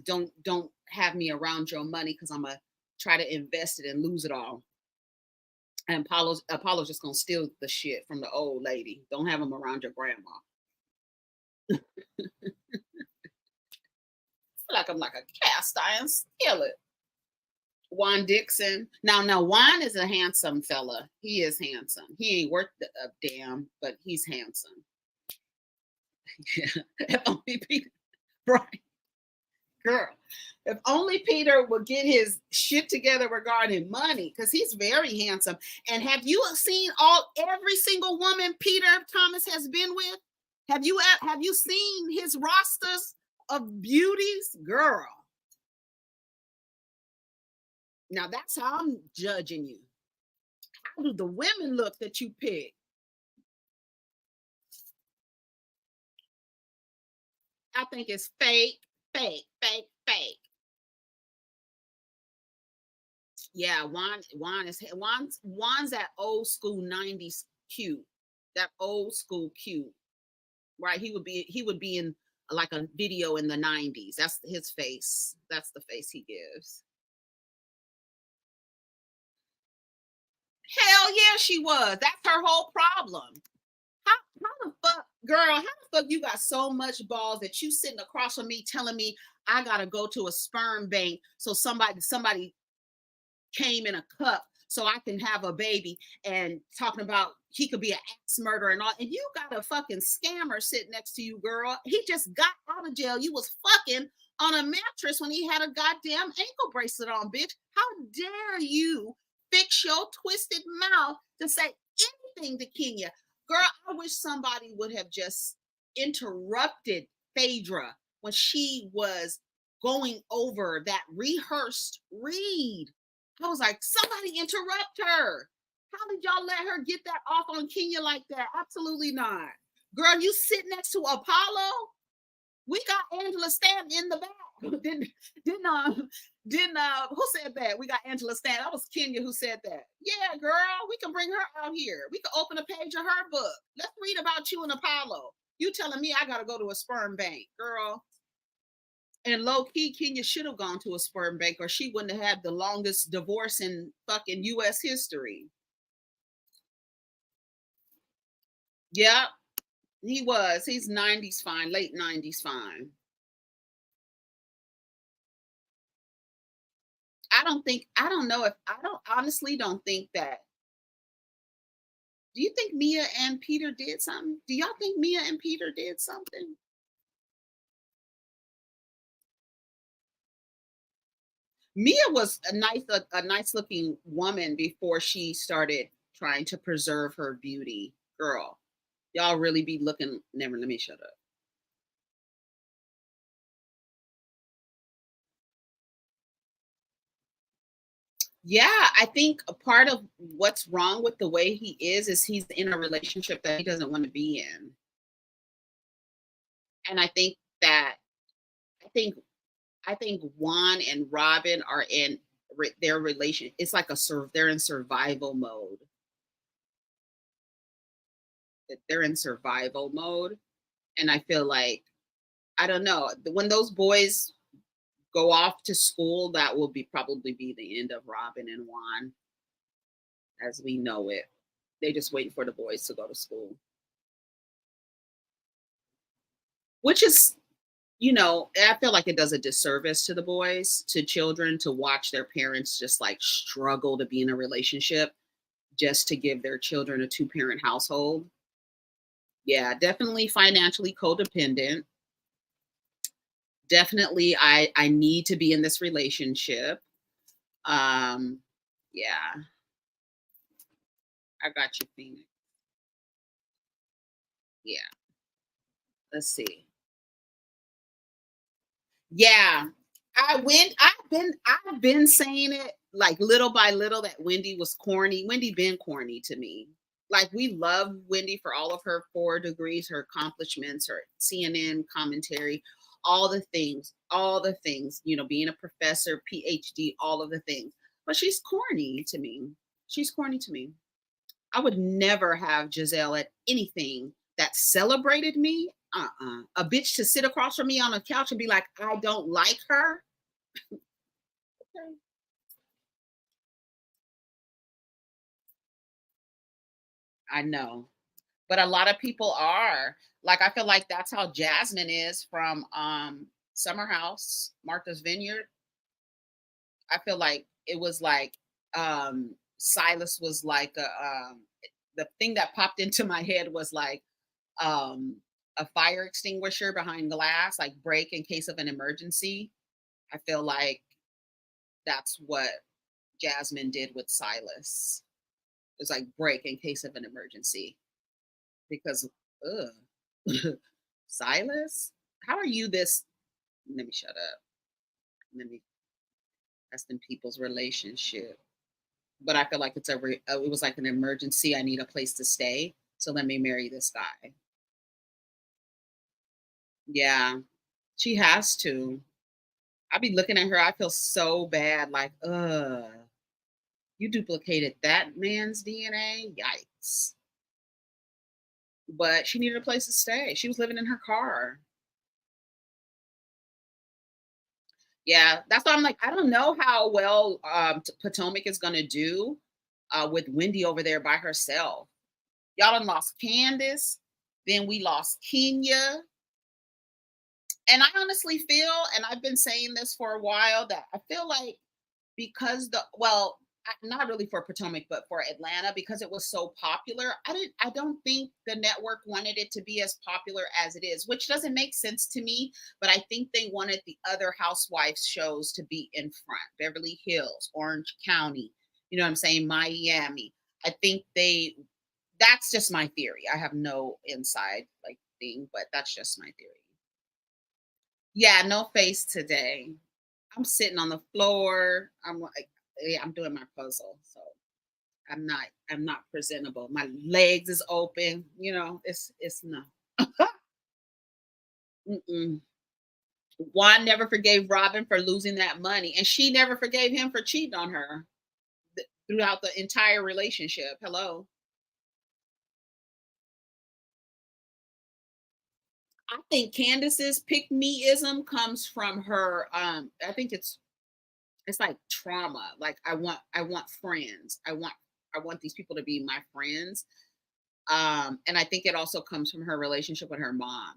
Don't have me around your money because I'm gonna try to invest it and lose it all. And Apollo's just gonna steal the shit from the old lady. Don't have him around your grandma. Like I'm like a cast iron skillet. Juan Dixon. Now Juan is a handsome fella. He is handsome. He ain't worth a damn, but he's handsome. Yeah. If only Peter, right, girl. If only Peter would get his shit together regarding money, because he's very handsome. And have you seen every single woman Peter Thomas has been with? Have you seen his rosters of beauties, girl? Now that's how I'm judging you. How do the women look that you pick? I think it's fake, fake, fake, fake. Yeah, Juan's that old school 90s cute, that old school cute, right? He would be in like a video in the 90s. That's his face. That's the face he gives. Hell yeah, she was. That's her whole problem. How the fuck, girl, how the fuck you got so much balls that you sitting across from me telling me I gotta go to a sperm bank so somebody came in a cup so I can have a baby, and talking about he could be an axe murderer and all, and you got a fucking scammer sitting next to you, girl. He just got out of jail. You was fucking on a mattress when he had a goddamn ankle bracelet on, bitch. How dare you fix your twisted mouth to say anything to Kenya? Girl, I wish somebody would have just interrupted Phaedra when she was going over that rehearsed read. I was like, somebody interrupt her. How did y'all let her get that off on Kenya like that? Absolutely not. Girl, you sit next to Apollo? We got Angela Stanton in the back. Who said that? We got Angela Stanton. That was Kenya who said that. Yeah, girl, we can bring her out here. We can open a page of her book. Let's read about you and Apollo. You telling me I gotta go to a sperm bank, girl. And low key, Kenya should have gone to a sperm bank, or she wouldn't have had the longest divorce in fucking US history. Yeah, he was. He's 90s fine, late 90s fine. I don't know if, I don't honestly don't think that. Do you think Mia and Peter did something? Do y'all think Mia and Peter did something? Mia was a nice looking woman before she started trying to preserve her beauty. Girl, y'all really be looking. Never, let me shut up. Yeah, I think a part of what's wrong with the way he is he's in a relationship that he doesn't want to be in. And I think I think Juan and Robin are in their relation. It's like they're in survival mode. They're in survival mode, and I feel like, I don't know, when those boys go off to school, that will be probably be the end of Robin and Juan as we know it. They just waiting for the boys to go to school, which is, I feel like it does a disservice to the boys, to children, to watch their parents just like struggle to be in a relationship just to give their children a two-parent household. Yeah, definitely financially codependent. Definitely I need to be in this relationship. Um yeah, I got you, Phoenix. Yeah, let's see. Yeah, I've been saying it like little by little that Wendy was corny. Wendy been corny to me. Like, we love Wendy for all of her 4 degrees, her accomplishments, her CNN commentary, all the things, being a professor, PhD, all of the things. But she's corny to me. She's corny to me. I would never have Giselle at anything that celebrated me. A bitch to sit across from me on a couch and be like, I don't like her. Okay. I know. But a lot of people are. Like, I feel like that's how Jasmine is from Summer House, Martha's Vineyard. I feel like it was like Silas was like the thing that popped into my head was like um a fire extinguisher behind glass, like break in case of an emergency. I feel like that's what Jasmine did with Silas. It's like break in case of an emergency. Because Silas, how are you this? Let me shut up. Let me, that's in people's relationship. But I feel like it was like an emergency. I need a place to stay, so let me marry this guy. Yeah, she has to. I be looking at her. I feel so bad. Like, you duplicated that man's DNA. Yikes. but she needed a place to stay. She was living in her car. Yeah, that's why I'm like, I don't know how well Potomac is gonna do with Wendy over there by herself. Y'all done lost Candace, then we lost Kenya. And I honestly feel, and I've been saying this for a while, that I feel like because not really for Potomac, but for Atlanta, because it was so popular. I don't think the network wanted it to be as popular as it is, which doesn't make sense to me. But I think they wanted the other Housewives shows to be in front. Beverly Hills, Orange County, you know what I'm saying? Miami. I think that's just my theory. I have no inside like thing, but that's just my theory. Yeah, no face today. I'm sitting on the floor. I'm like, yeah, I'm doing my puzzle. So I'm not presentable. My legs is open. It's no. Mm-mm. Juan never forgave Robin for losing that money, and she never forgave him for cheating on her throughout the entire relationship. Hello. I think Candace's pick meism comes from her. I think it's like trauma. Like I want friends. I want these people to be my friends. And I think it also comes from her relationship with her mom.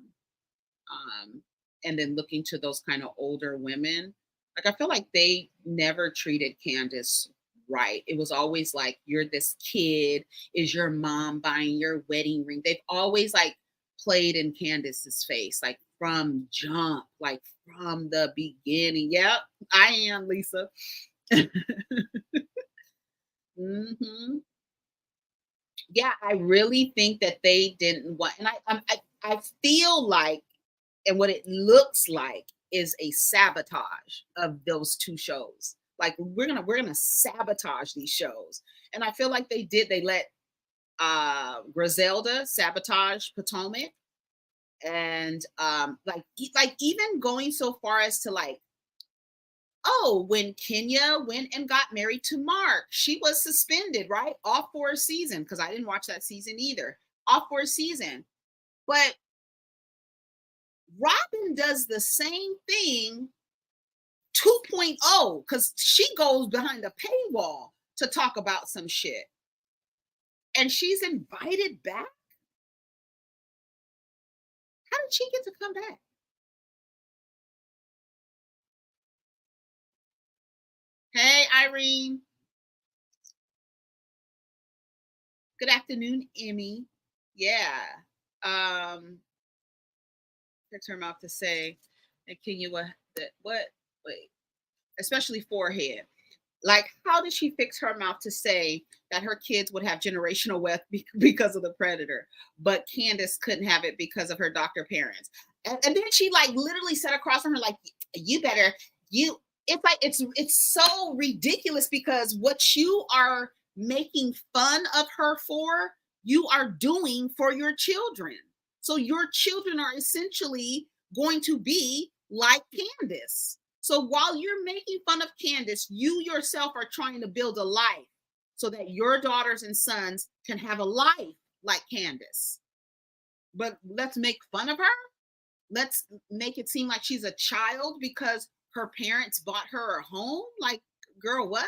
And then looking to those kind of older women. Like I feel like they never treated Candace right. It was always like, you're this kid, is your mom buying your wedding ring? They've always like played in Candace's face, like from jump, like from the beginning. Yep, I am Lisa. Hmm. Yeah, I really think that they didn't want, and I feel like, and what it looks like is a sabotage of those two shows. Like we're gonna sabotage these shows, and I feel like they did. They let Griselda sabotage Potomac, and like even going so far as to like, oh, when Kenya went and got married to Mark, she was suspended, right? Off for a season, because I didn't watch that season either. Off for a season. But Robin does the same thing 2.0, because she goes behind a paywall to talk about some shit. And she's invited back. How did she get to come back? Hey, Irene. Good afternoon, Emmy. Yeah. Um, Fix her mouth to say, and Kenya, what, wait, especially forehead. Like, how did she fix her mouth to say that her kids would have generational wealth because of the predator, but Candace couldn't have it because of her doctor parents? And then she like literally sat across from her like, you better, you. It's like it's so ridiculous, because what you are making fun of her for, you are doing for your children. So your children are essentially going to be like Candace. So while you're making fun of Candace, you yourself are trying to build a life so that your daughters and sons can have a life like Candace. But let's make fun of her. Let's make it seem like she's a child because her parents bought her a home. Like, girl, what?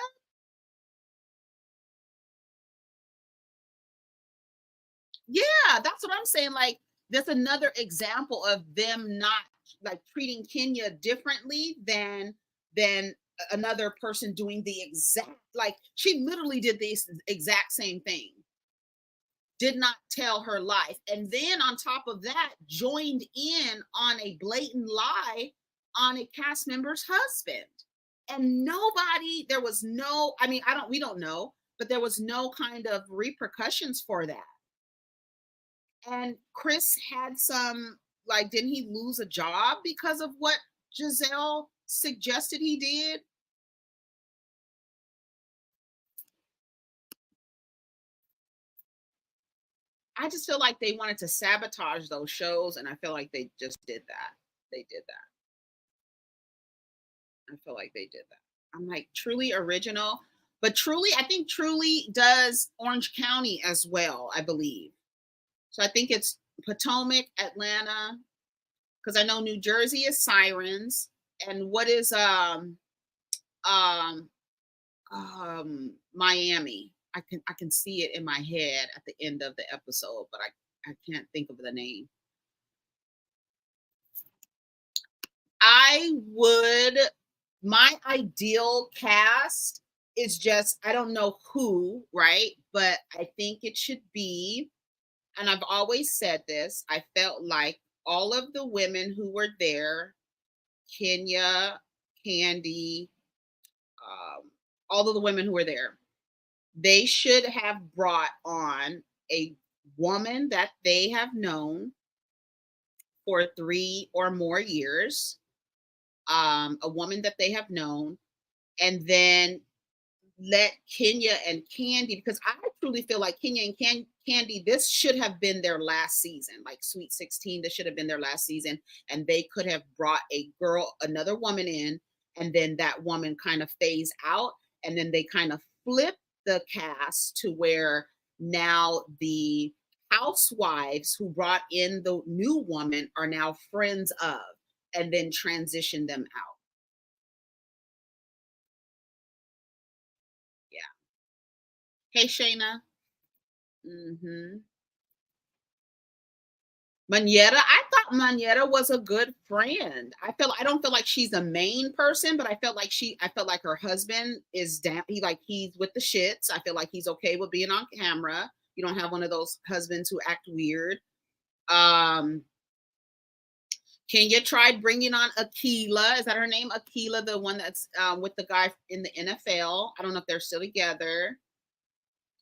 Yeah, that's what I'm saying. Like, there's another example of them not like treating Kenya differently than another person doing the exact, like she literally did the exact same thing, did not tell her life, and then on top of that joined in on a blatant lie on a cast member's husband. And nobody, there was no, I mean, we don't know, but there was no kind of repercussions for that. And Chris had some, like, didn't he lose a job because of what Giselle suggested he did? I just feel like they wanted to sabotage those shows, and I feel like they just did that. They did that. I feel like they did that. I'm like, Truly original, but Truly, I think Truly does Orange County as well, I believe. So I think it's Potomac, Atlanta, because I know New Jersey is Sirens. And what is um Miami? I can see it in my head at the end of the episode, but I can't think of the name. I would my ideal cast is just I don't know who, right? But I think it should be, and I've always said this, I felt like all of the women who were there, Kenya, Candy, um, all of the women who were there, they should have brought on a woman that they have known for 3 or more years, a woman that they have known, and then let Kenya and Candy, because I truly feel like Kenya and Candy, this should have been their last season, like Sweet 16, this should have been their last season, and they could have brought another woman in, and then that woman kind of phase out, and then they kind of flip the cast to where now the housewives who brought in the new woman are now friends of, and then transition them out. Yeah. Hey, Shayna. Hmm. Manetta, I thought Manetta was a good friend. I don't feel like she's a main person, but I felt like her husband is down. He's with the shits. I feel like he's okay with being on camera. You don't have one of those husbands who act weird. Um, Kenya tried bringing on Akila. Is that her name? Akila, the one that's with the guy in the NFL. I don't know if they're still together.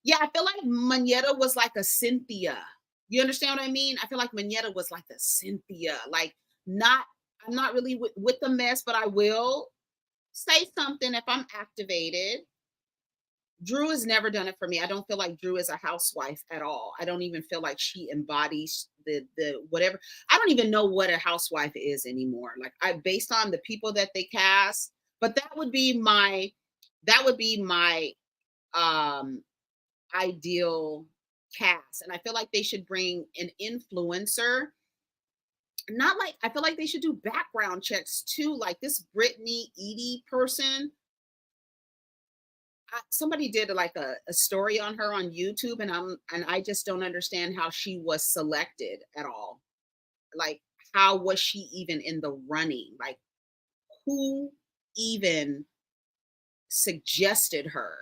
Yeah, I feel like Manetta was like a Cynthia. You understand what I mean? I feel like Manetta was like a Cynthia. Like, not, I'm not really with the mess, but I will say something if I'm activated. Drew has never done it for me. I don't feel like Drew is a housewife at all. I don't even feel like she embodies the whatever. I don't even know what a housewife is anymore. Like, I based on the people that they cast, but that would be my um ideal cast. And I feel like they should bring an influencer. Not like I feel like they should do background checks too. Like this Brittany Edie person. Somebody did like a story on her on YouTube, and I just don't understand how she was selected at all. Like, how was she even in the running? Like, who even suggested her?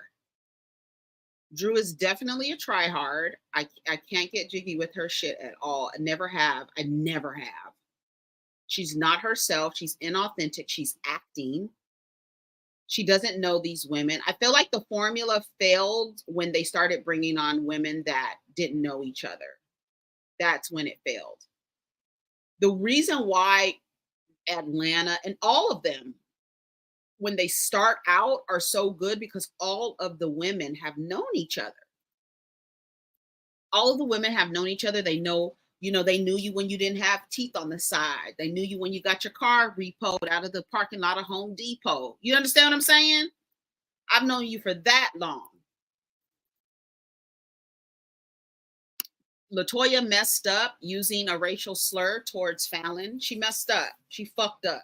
Drew is definitely a tryhard. I can't get jiggy with her shit at all. I never have. I never have. She's not herself. She's inauthentic. She's acting. She doesn't know these women. I feel like the formula failed when they started bringing on women that didn't know each other. That's when it failed. The reason why Atlanta and all of them, when they start out, are so good because all of the women have known each other. All of the women have known each other. They know, they knew you when you didn't have teeth on the side. They knew you when you got your car repoed out of the parking lot of Home Depot. You understand what I'm saying? I've known you for that long. Latoya messed up using a racial slur towards Fallon. She messed up. She fucked up.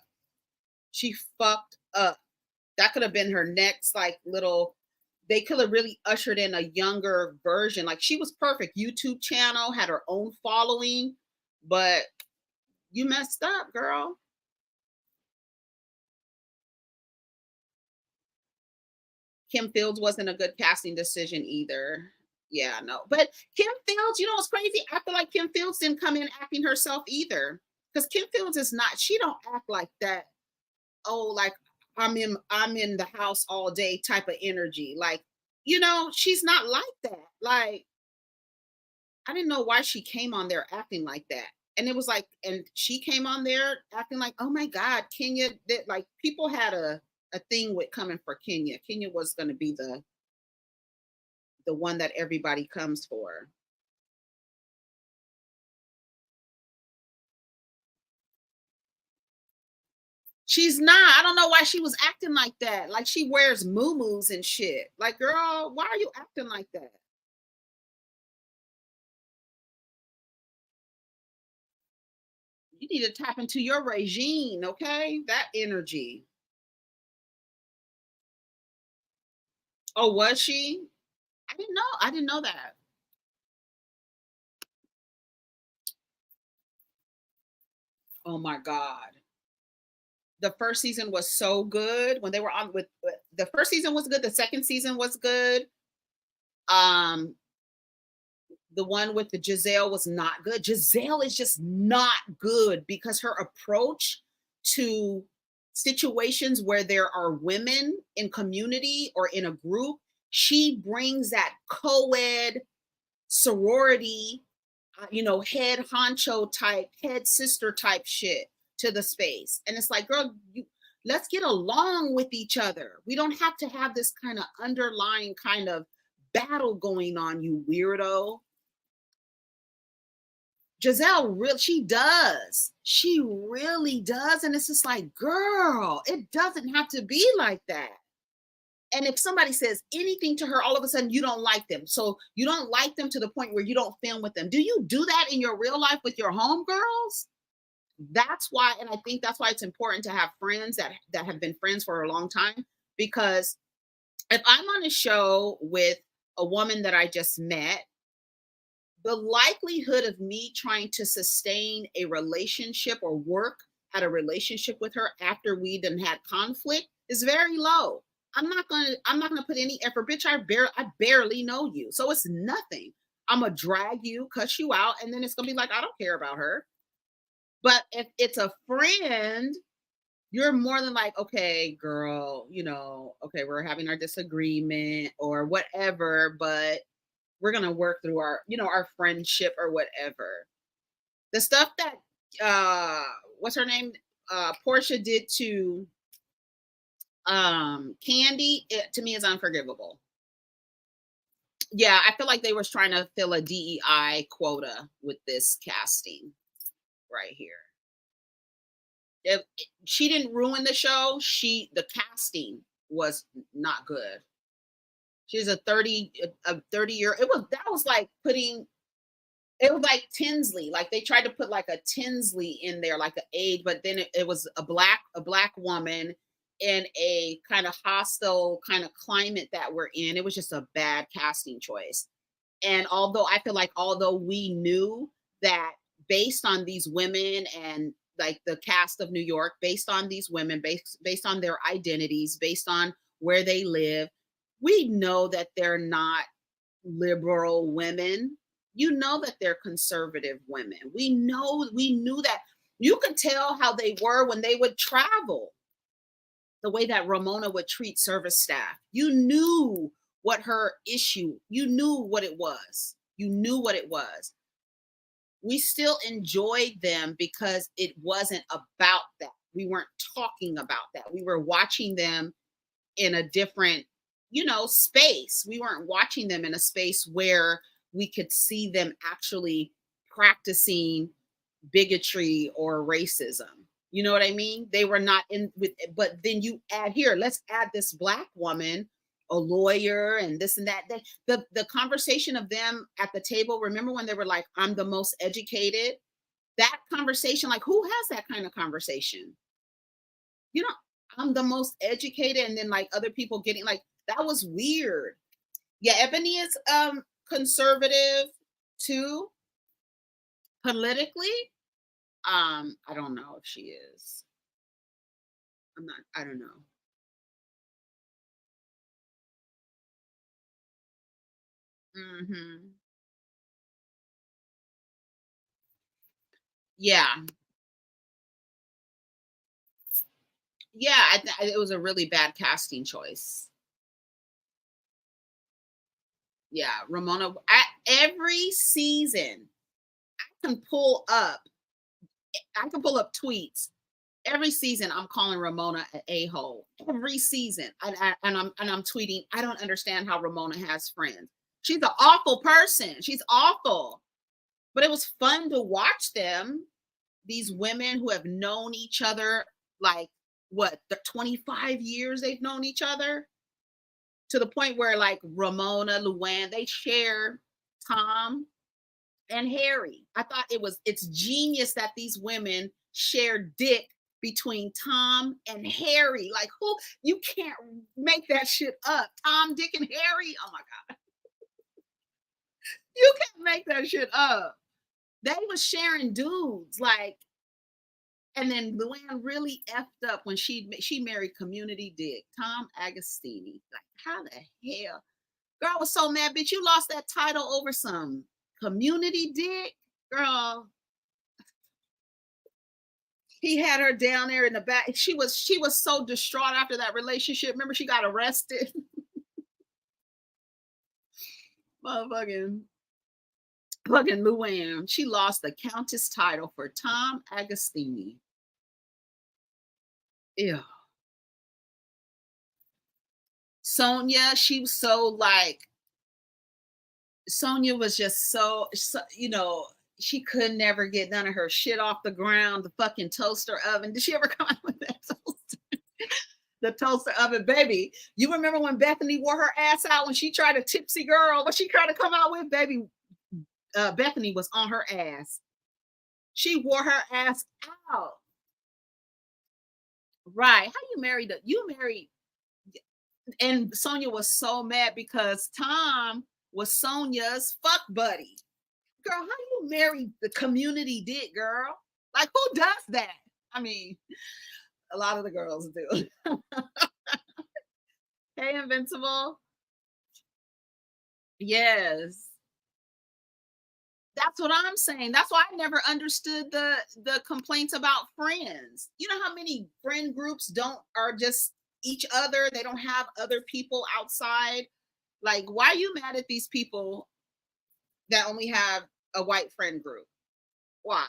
She fucked up. That could have been her next, like, little. They could have really ushered in a younger version. Like, she was perfect. YouTube channel, had her own following, but you messed up, girl. Kim Fields wasn't a good casting decision either. Yeah, no. But Kim Fields, what's crazy? I feel like Kim Fields didn't come in acting herself either. Because Kim Fields is not, she don't act like that. Oh, like I'm in the house all day type of energy. Like, she's not like that. Like, I didn't know why she came on there acting like that. And it was like, and she came on there acting like, oh my God, Kenya did, like, people had a thing with coming for Kenya. Kenya was going to be the one that everybody comes for. She's not. I don't know why she was acting like that. Like, she wears moo-moos and shit. Like, girl, why are you acting like that? You need to tap into your regime, okay? That energy. Oh, was she? I didn't know. I didn't know that. Oh my God. The first season was so good when they were on with the first season was good. The second season was good. Um, the one with the Giselle was not good. Giselle is just not good because her approach to situations where there are women in community or in a group, she brings that co-ed sorority, head honcho type, head sister type shit to the space. And it's like, girl, let's get along with each other. We don't have to have this kind of underlying kind of battle going on, you weirdo. Giselle really she does. She really does. And it's just like, girl, it doesn't have to be like that. And if somebody says anything to her, all of a sudden you don't like them. So you don't like them to the point where you don't film with them. Do you do that in your real life with your homegirls? That's why, and I think that's why it's important to have friends that have been friends for a long time. Because if I'm on a show with a woman that I just met, the likelihood of me trying to sustain a relationship or work at a relationship with her after we done had conflict is very low. I'm not gonna put any effort, bitch. I barely know you. So it's nothing. I'm gonna drag you, cuss you out, and then it's gonna be like, I don't care about her. But if it's a friend, you're more than like, okay, girl, okay, we're having our disagreement or whatever, but we're gonna work through our friendship or whatever. The stuff that what's her name? Portia did to Candy, it to me is unforgivable. Yeah, I feel like they was trying to fill a DEI quota with this casting right here. If she didn't ruin the show, the casting was not good. She's a 30-year. That was like putting it was like Tinsley. Like they tried to put like a Tinsley in there, like an age, but then it was a black woman in a kind of hostile kind of climate that we're in. It was just a bad casting choice. And although we knew that based on these women and like the cast of New York, based on these women, based on their identities, based on where they live, we know that they're not liberal women. You know that they're conservative women. We knew that. You could tell how they were when they would travel, the way that Ramona would treat service staff. You knew what her issue, you knew what it was. You knew what it was. We still enjoyed them because it wasn't about that. We weren't talking about that. We were watching them in a different, space. We weren't watching them in a space where we could see them actually practicing bigotry or racism. You know what I mean? They were not in with, but then you add here, let's add this black woman, a lawyer, and this and that. The conversation of them at the table, remember when they were like, I'm the most educated? That conversation, like who has that kind of conversation? You know, I'm the most educated, and then like other people getting like that was weird. Yeah, Ebony is conservative too, politically. I don't know if she is. I don't know. Hmm. Yeah. Yeah, it was a really bad casting choice. Yeah, Ramona at every season I can pull up tweets. Every season I'm calling Ramona an a-hole. Every season. And I'm tweeting, I don't understand how Ramona has friends. She's an awful person. She's awful. But it was fun to watch them, these women who have known each other like what, the 25 years they've known each other, to the point where like Ramona, Luann, they share Tom. and Harry. I thought it's genius that these women share dick between Tom and Harry. Like, who, you can't make that shit up. Tom, Dick, and Harry. Oh my God. You can't make that shit up. They was sharing dudes, like, and then Luann really effed up when she married Community Dick, Tom Agostini. Like, how the hell? Girl, I was so mad, bitch. You lost that title over some Community Dick? Girl. He had her down there in the back. She was so distraught after that relationship. Remember, she got arrested. Motherfucking Luann. She lost the Countess title for Tom Agostini. Ew. Sonia, she was so like, Sonia was just so, you know, she could never get none of her shit off the ground. The fucking toaster oven. Did she ever come out with that toaster? The toaster oven, baby. You remember when Bethany wore her ass out when she tried a tipsy girl? What she tried to come out with, baby? Bethany was on her ass. She wore her ass out. Right. How you married? And Sonia was so mad because Tom was Sonia's fuck buddy. Girl, how you marry the Community Dick, girl? Like, who does that? I mean, a lot of the girls do. Hey, Invincible. Yes. That's what I'm saying. That's why I never understood the complaints about friends. You know how many friend groups are just each other? They don't have other people outside. Like, why are you mad at these people that only have a white friend group? Why?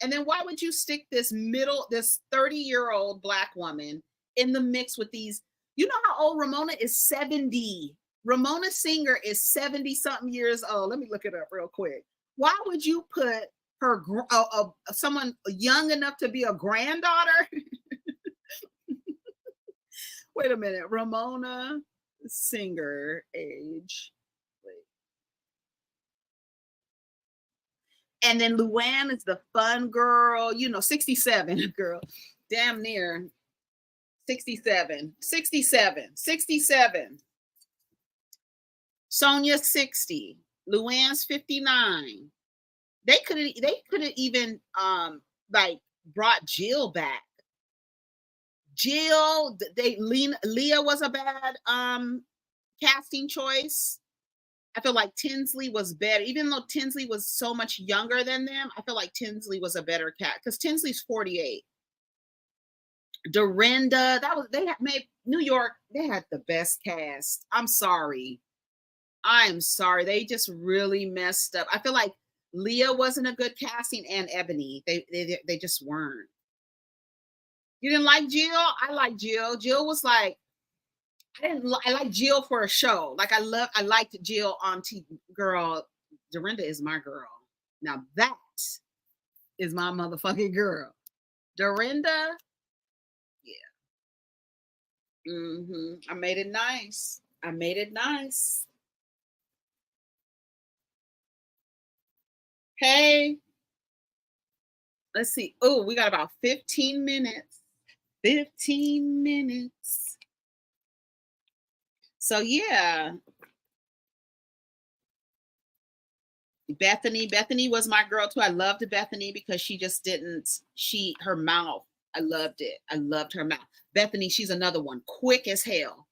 And then why would you stick this 30-year-old Black woman in the mix with these? You know how old Ramona is? 70. Ramona Singer is 70 something years old. Let me look it up real quick. Why would you put her someone young enough to be a granddaughter? Wait a minute. Ramona Singer age. And then Luann is the fun girl, 67 girl, damn near 67. Sonia's 60. Luann's 59. They could have even like brought Jill back. Jill, Leah was a bad casting choice. I feel like Tinsley was better, even though Tinsley was so much younger than them. I feel like Tinsley was a better cat because Tinsley's 48. Dorinda, they had made New York. They had the best cast. I'm sorry. They just really messed up. I feel like Leah wasn't a good casting, and Ebony. They just weren't. You didn't like Jill? I like Jill. Jill was like, I like Jill for a show. Like I liked Jill on TV. Girl, Dorinda is my girl. Now that is my motherfucking girl. Dorinda, yeah. I made it nice. Hey, let's see. Oh, we got about 15 minutes. 15 minutes. So yeah. Bethany was my girl too. I loved Bethany because her mouth, I loved it. I loved her mouth. Bethany, she's another one, quick as hell.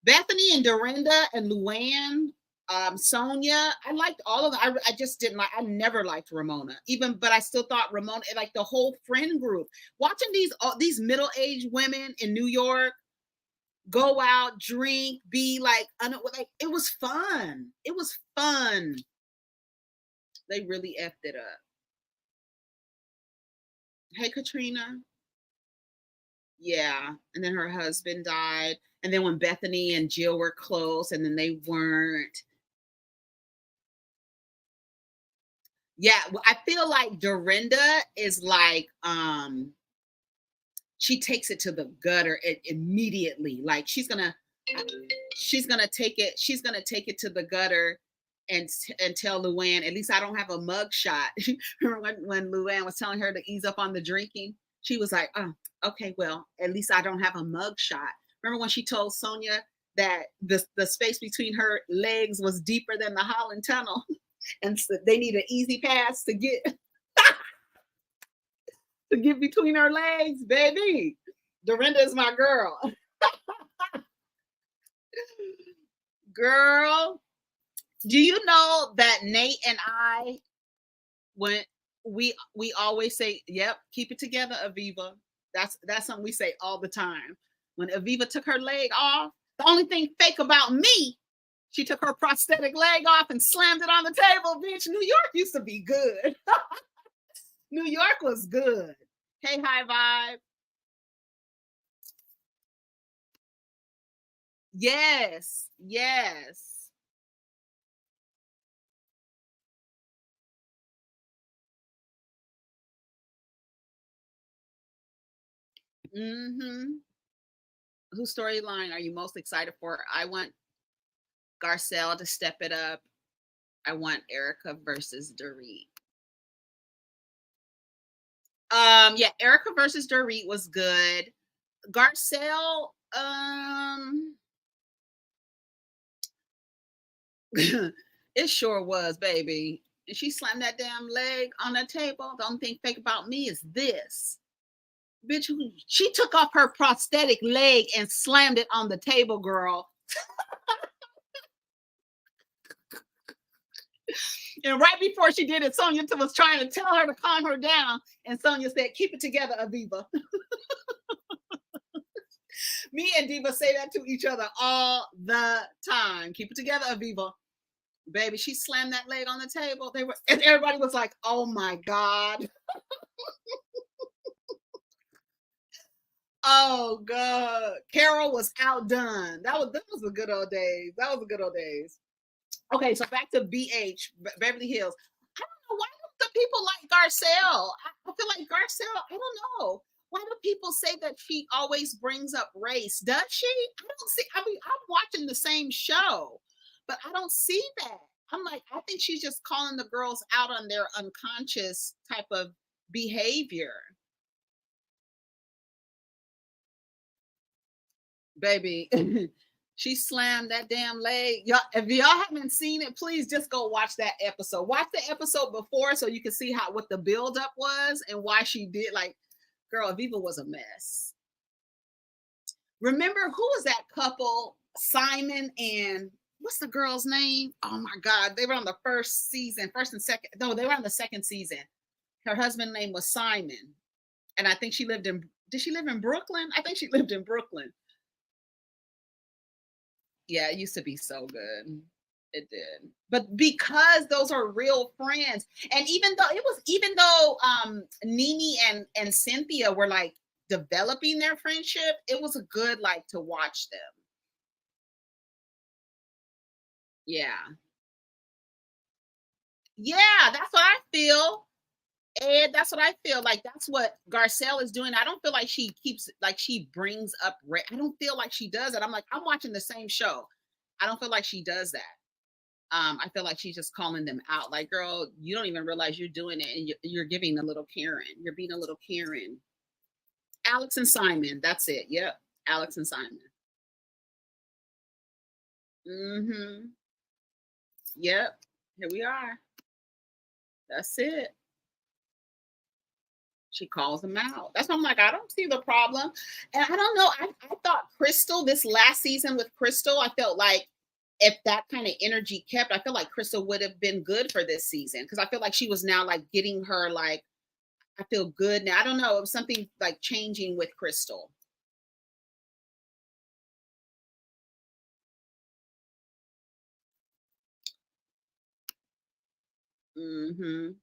Bethany and Dorinda and Luann, Sonia, I liked all of them. I just didn't like, I never liked Ramona, but I still thought Ramona, like the whole friend group, watching these middle-aged women in New York go out, drink, be like, it was fun. It was fun. They really effed it up. Hey, Katrina. Yeah. And then her husband died. And then when Bethany and Jill were close, and then they weren't. Yeah. I feel like Dorinda is like, she takes it to the gutter immediately. Like she's gonna take it to the gutter and tell Luann, at least I don't have a mug shot. Remember when Luann was telling her to ease up on the drinking? She was like, oh, okay, well, at least I don't have a mug shot. Remember when she told Sonia that the space between her legs was deeper than the Holland Tunnel, and so they need an easy pass to get to get between her legs, baby. Dorinda is my girl. Girl, do you know that Nate and I, when we always say, yep, keep it together, Aviva. That's something we say all the time. When Aviva took her leg off, the only thing fake about me, she took her prosthetic leg off and slammed it on the table. Bitch, New York used to be good. New York was good. Hey, High Vibe. Yes, yes. Mm-hmm. Whose storyline are you most excited for? I want Garcelle to step it up. I want Erica versus Dorit. Yeah, Erica versus Dorit was good. Garcelle, it sure was, baby. And she slammed that damn leg on that table. The only thing fake about me is this. Bitch, she took off her prosthetic leg and slammed it on the table, girl. And right before she did it, Sonia was trying to tell her to calm her down. And Sonia said, keep it together, Aviva. Me and Diva say that to each other all the time. Keep it together, Aviva. Baby, she slammed that leg on the table. And everybody was like, oh my God. Oh God. Carol was outdone. That was the good old days. That was the good old days. Okay, so back to BH, Beverly Hills. I don't know, why do the people like Garcelle? I feel like Garcelle, I don't know. Why do people say that she always brings up race? Does she? I don't see. I mean, I'm watching the same show, but I don't see that. I'm like, I think she's just calling the girls out on their unconscious type of behavior. Baby, she slammed that damn leg. Y'all, if y'all haven't seen it, please just go watch that episode. Watch the episode before so you can see how what the buildup was and why she did. Like, girl, Aviva was a mess. Remember who was that couple? Simon and what's the girl's name? Oh my God, they were on the first season, first and second. No, they were on the second season. Her husband's name was Simon, and I think she lived in. Did she live in Brooklyn? I think she lived in Brooklyn. Yeah, it used to be so good. It did. But because those are real friends, and even though Nene and Cynthia were like developing their friendship, it was a good like to watch them. Yeah. Yeah, that's what I feel. And that's what I feel like. That's what Garcelle is doing. I don't feel like she keeps like she brings up. I don't feel like she does it. I'm like, I'm watching the same show. I don't feel like she does that. I feel like she's just calling them out. Like, girl, you don't even realize you're doing it, and you're giving a little Karen. You're being a little Karen. Alex and Simon. That's it. Yep, Alex and Simon. Mm-hmm. Yep. Here we are. That's it. She calls them out. That's why I'm like, I don't see the problem. And I don't know. I thought Crystal, this last season with Crystal, I felt like if that kind of energy kept, I feel like Crystal would have been good for this season. Cause I feel like she was now like getting her like, I feel good now. I don't know. It was something like changing with Crystal. Mm-hmm.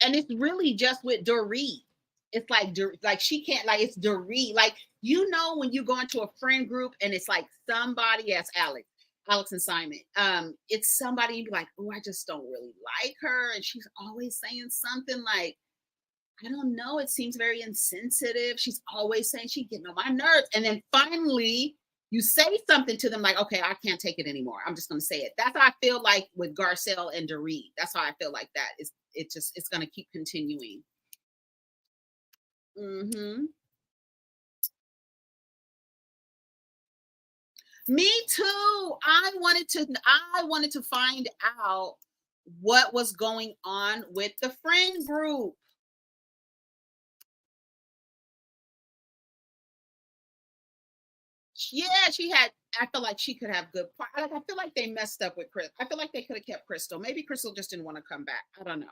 And it's really just with Dorit. It's like she can't like it's Dorit. Like when you go into a friend group and it's like somebody, yes, Alex and Simon. It's somebody you be like, oh, I just don't really like her, and she's always saying something like, I don't know. It seems very insensitive. She's always saying she's getting on my nerves, and then finally You say something to them like, okay, I can't take it anymore. I'm just going to say it. That's how I feel like with Garcelle and Dorit. That's how I feel like that. It's going to keep continuing. Mm-hmm. Me too. I wanted to find out what was going on with the friend group. Yeah, she had. I feel like she could have good. Like I feel like they messed up with Chris. I feel like they could have kept Crystal. Maybe Crystal just didn't want to come back. I don't know.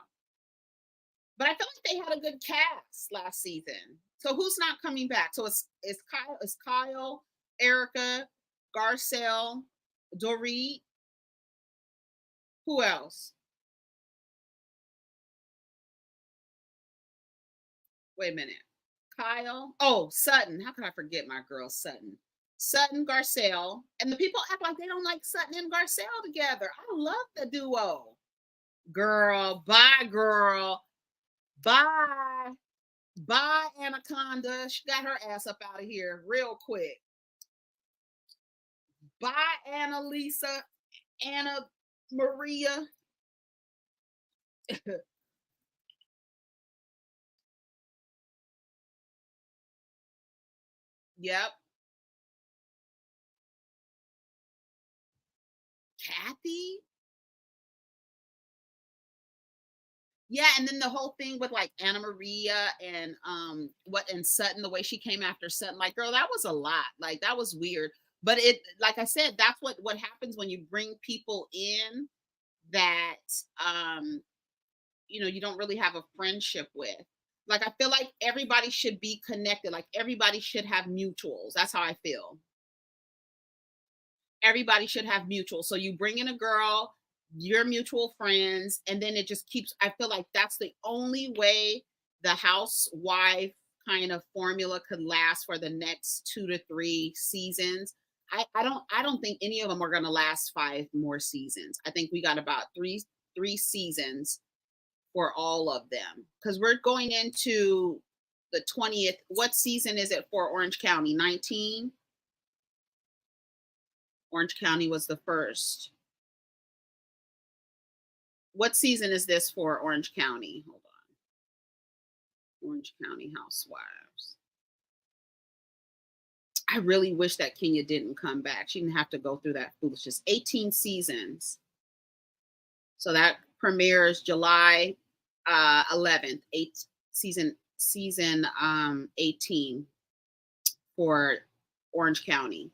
But I feel like they had a good cast last season. So who's not coming back? So it's Kyle, Erica, Garcelle, Dorit. Who else? Wait a minute. Kyle. Oh, Sutton. How could I forget my girl Sutton? Sutton, Garcelle. And the people act like they don't like Sutton and Garcelle together. I love the duo. Girl, bye, girl. Bye. Bye, Anaconda. She got her ass up out of here real quick. Bye, Annalisa. Anna Maria. Yep. Kathy. Yeah, and then the whole thing with like Anna Maria and and Sutton, the way she came after Sutton, like girl, that was a lot. Like that was weird. But it, like I said, that's what happens when you bring people in that you don't really have a friendship with. Like I feel like everybody should be connected. Like everybody should have mutuals. That's how I feel. Everybody should have mutuals. So you bring in a girl, your mutual friends, and then it just keeps. I feel like that's the only way the housewife kind of formula could last for the next 2 to 3 seasons. I don't think any of them are going to last 5 more seasons. I think we got about three seasons for all of them because we're going into the 20th. What season is it for Orange County? 19. Orange County was the first. What season is this for Orange County? Hold on. Orange County Housewives. I really wish that Kenya didn't come back. She didn't have to go through that foolishness. 18 seasons. So that premieres July 11th, season 18 for Orange County.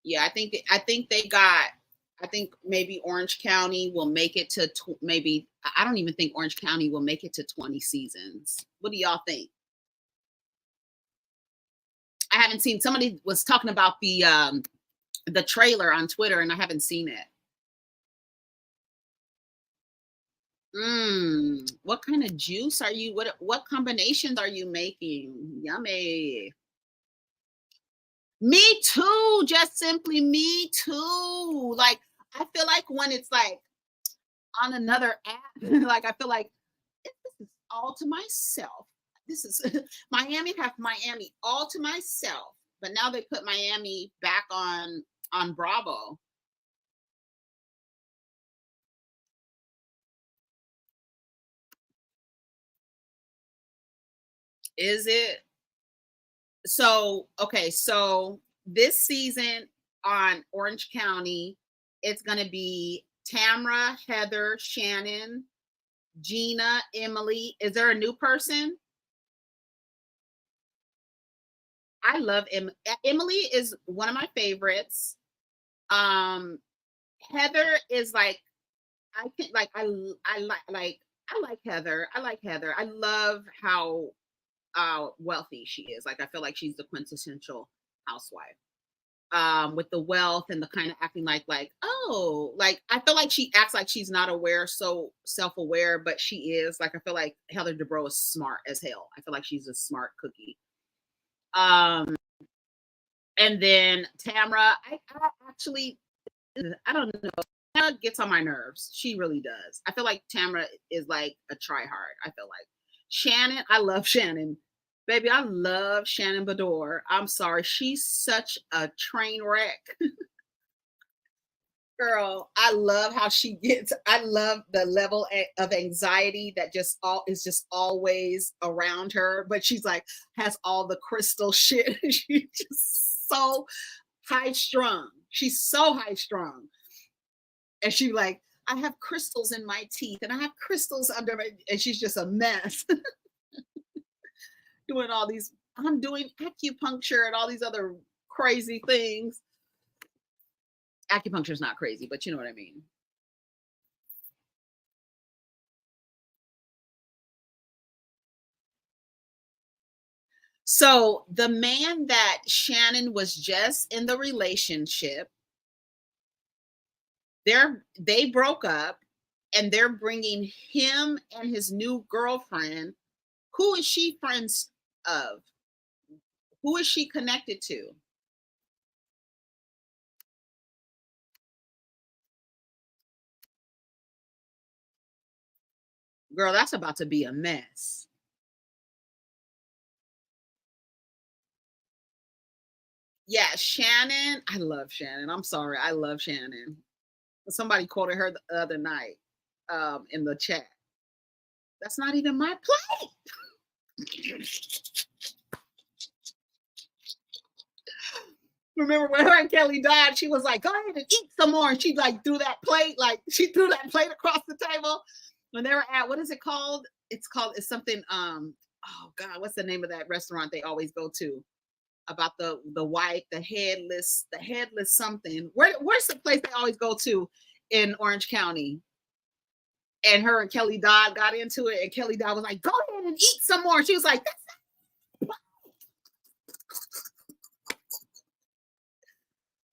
Yeah, I think maybe Orange County will make it to maybe. I don't even think Orange County will make it to 20 seasons. What do y'all think? I haven't seen. Somebody was talking about the trailer on Twitter, and I haven't seen it. What kind of juice are you? What combinations are you making? Yummy. Me too. Just simply me too. Like I feel like when it's like on another app, like I feel like this is all to myself. This is Miami have Miami all to myself. But now they put Miami back on Bravo. Is it? So okay, so this season on Orange County, it's gonna be Tamra, Heather, Shannon, Gina, Emily. Is there a new person? I love Emily is one of my favorites. Um, Heather is like I think I like Heather. I like Heather. I love how wealthy she is. Like I feel like she's the quintessential housewife. With the wealth and the kind of acting like oh, like I feel like she acts like she's not aware, so self-aware, but she is. Like I feel like Heather Dubrow is smart as hell. I feel like she's a smart cookie. Um, and then Tamra, I actually I don't know. Tamra gets on my nerves. She really does. I feel like Tamra is like a try hard. I feel like Shannon. I love Shannon. Baby, I love Shannon Bedore. I'm sorry. She's such a train wreck. Girl, I love how she gets. I love the level of anxiety that just all is just always around her. But she's like has all the crystal shit. She's just so high strung. She's so high strung, and she like I have crystals in my teeth, and I have crystals under my, and she's just a mess. Doing all these. I'm doing acupuncture and all these other crazy things. Acupuncture is not crazy, but you know what I mean. So the man that Shannon was just in the relationship, they broke up, and they're bringing him and his new girlfriend. Who is she friends of? Who is she connected to? Girl, that's about to be a mess. Yeah, Shannon. I love Shannon. I'm sorry. I love Shannon. Somebody quoted her the other night in the chat. That's not even my plate. Remember when her and Kelly died, she was like, go ahead and eat some more. And she like threw that plate, like she threw that plate across the table. When they were at, what is it called? It's something, oh God, what's the name of that restaurant they always go to? About the white, the headless something. Where's the place they always go to in Orange County? And her and Kelly Dodd got into it, and Kelly Dodd was like, go ahead and eat some more. She was like,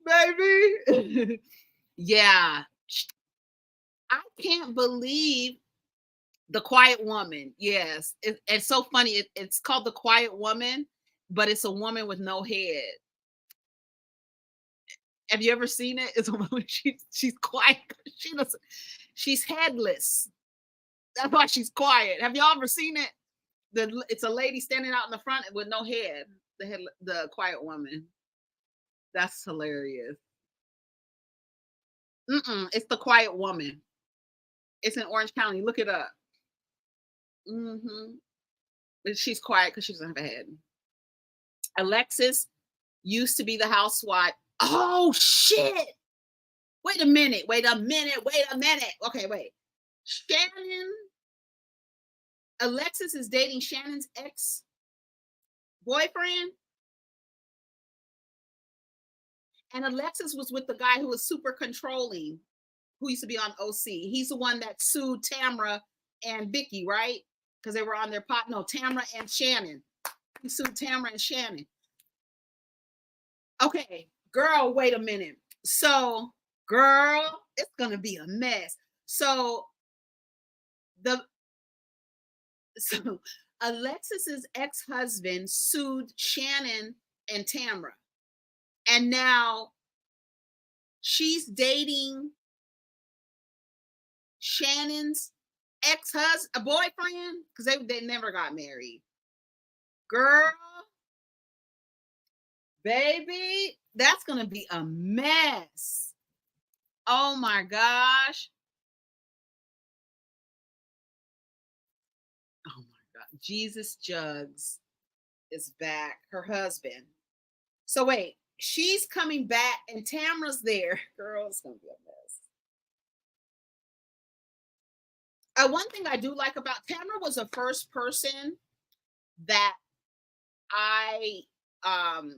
baby. Yeah. I can't believe The Quiet Woman. Yes. It's so funny. It's called The Quiet Woman, but it's a woman with no head. Have you ever seen it? It's a woman. She's quiet. She doesn't. She's headless. That's why she's quiet. Have y'all ever seen it? It's a lady standing out in the front with no head. The Quiet Woman. That's hilarious. It's The Quiet Woman. It's in Orange County. Look it up. She's quiet because she doesn't have a head. Alexis used to be the housewife. Oh shit! Wait a minute. Wait a minute. Wait a minute. Okay, wait. Shannon. Alexis is dating Shannon's ex boyfriend, and Alexis was with the guy who was super controlling, who used to be on OC. He's the one that sued Tamra and Vicky, right? Because they were on their pot. No, Tamra and Shannon. He sued Tamra and Shannon. Okay, girl, wait a minute. So, girl, it's gonna be a mess. The so Alexis's ex-husband sued Shannon and Tamra, and now she's dating Shannon's ex-husband, a boyfriend, because they never got married. Girl, baby, that's gonna be a mess. Oh my gosh. Oh my God. Jesus Jugs is back, her husband. So wait, she's coming back and Tamra's there. Girl, it's gonna be a mess. One thing I do like about Tamra was the first person that I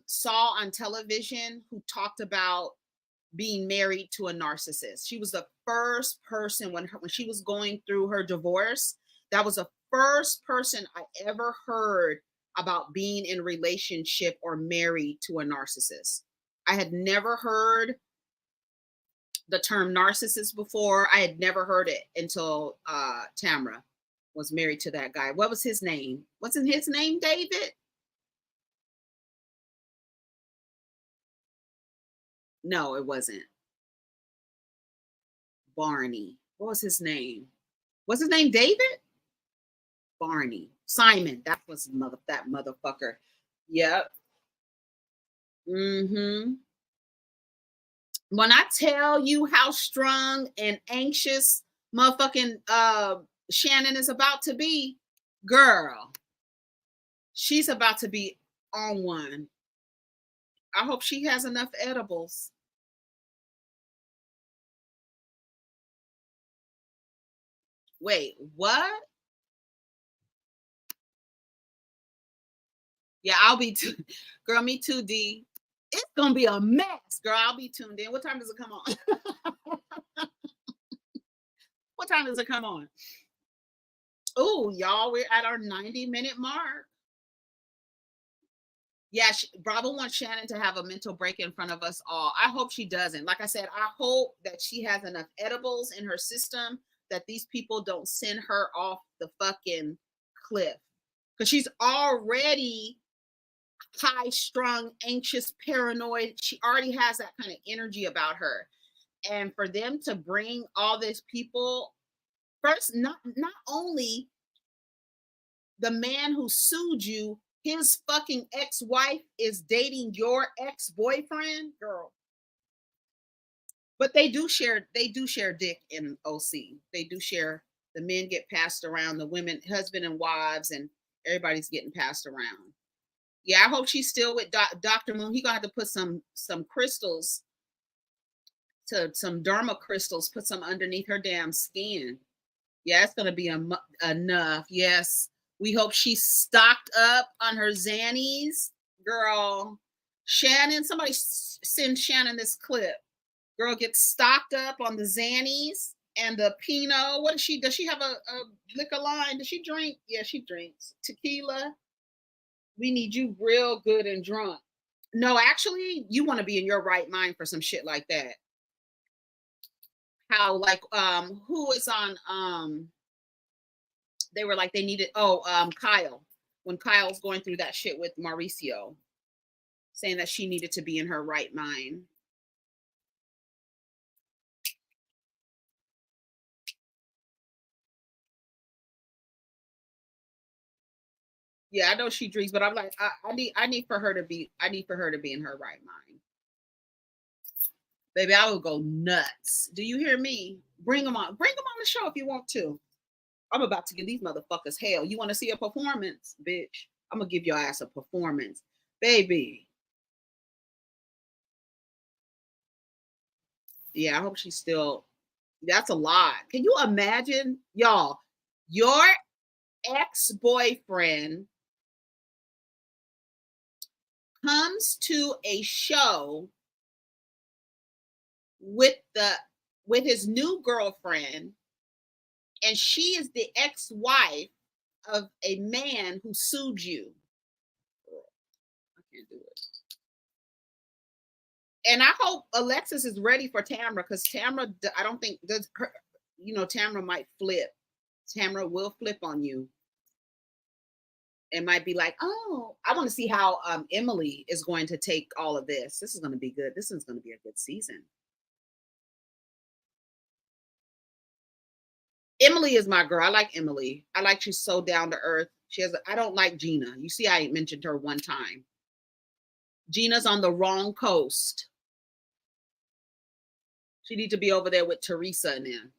saw on television who talked about being married to a narcissist. She was the first person when she was going through her divorce. That was the first person I ever heard about being in a relationship or married to a narcissist. I had never heard the term narcissist before. I had never heard it until Tamra was married to that guy. What was his name? Wasn't his name David? No, it wasn't. Barney. What was his name? Was his name David? Barney. Simon. That was that motherfucker. Yep. Mm-hmm. When I tell you how strong and anxious motherfucking Shannon is about to be, girl, she's about to be on one. I hope she has enough edibles. Wait, what? Yeah, I'll be too. Girl, me too, D. It's gonna be a mess, girl. I'll be tuned in. What time does it come on? What time does it come on? Oh, y'all, we're at our 90-minute mark. Yeah, Bravo wants Shannon to have a mental break in front of us all. I hope she doesn't. Like I said, I hope that she has enough edibles in her system that these people don't send her off the fucking cliff. Because she's already high strung, anxious, paranoid. She already has that kind of energy about her. And for them to bring all these people, first, not only the man who sued you, his fucking ex-wife is dating your ex-boyfriend, girl. But they do share dick in OC. They do share. The men get passed around, the women, husband and wives, and everybody's getting passed around. Yeah, I hope she's still with Dr. Moon. He gonna have to put some crystals, to some derma crystals, put some underneath her damn skin. Yeah, it's gonna be enough. Yes, we hope she's stocked up on her Xannies, girl. Shannon, somebody send Shannon this clip. Girl gets stocked up on the Xannies and the Pinot. What does she have a liquor line? Does she drink? Yeah, she drinks tequila. We need you real good and drunk. No, actually, you want to be in your right mind for some shit like that. How, like, who is on they were like, they needed, Kyle, when Kyle's going through that shit with Mauricio, saying that she needed to be in her right mind. Yeah, I know she drinks, but I'm like, I need for her to be in her right mind. Baby, I will go nuts. Do you hear me? Bring them on the show if you want to. I'm about to give these motherfuckers hell. You want to see a performance, bitch? I'm gonna give your ass a performance, baby. Yeah, I hope she's still. That's a lot. Can you imagine, y'all? Your ex-boyfriend comes to a show with his new girlfriend, and she is the ex-wife of a man who sued you. I can't do it. And I hope Alexis is ready for Tamra, because Tamra, I don't think does her, Tamra might flip. Tamra will flip on you. It might be like, oh, I want to see how Emily is going to take all of this. This is going to be good. This is going to be a good season. Emily is my girl. I like Emily. I like she's so down to earth. I don't like Gina. You see, I mentioned her one time. Gina's on the wrong coast. She needs to be over there with Teresa and them.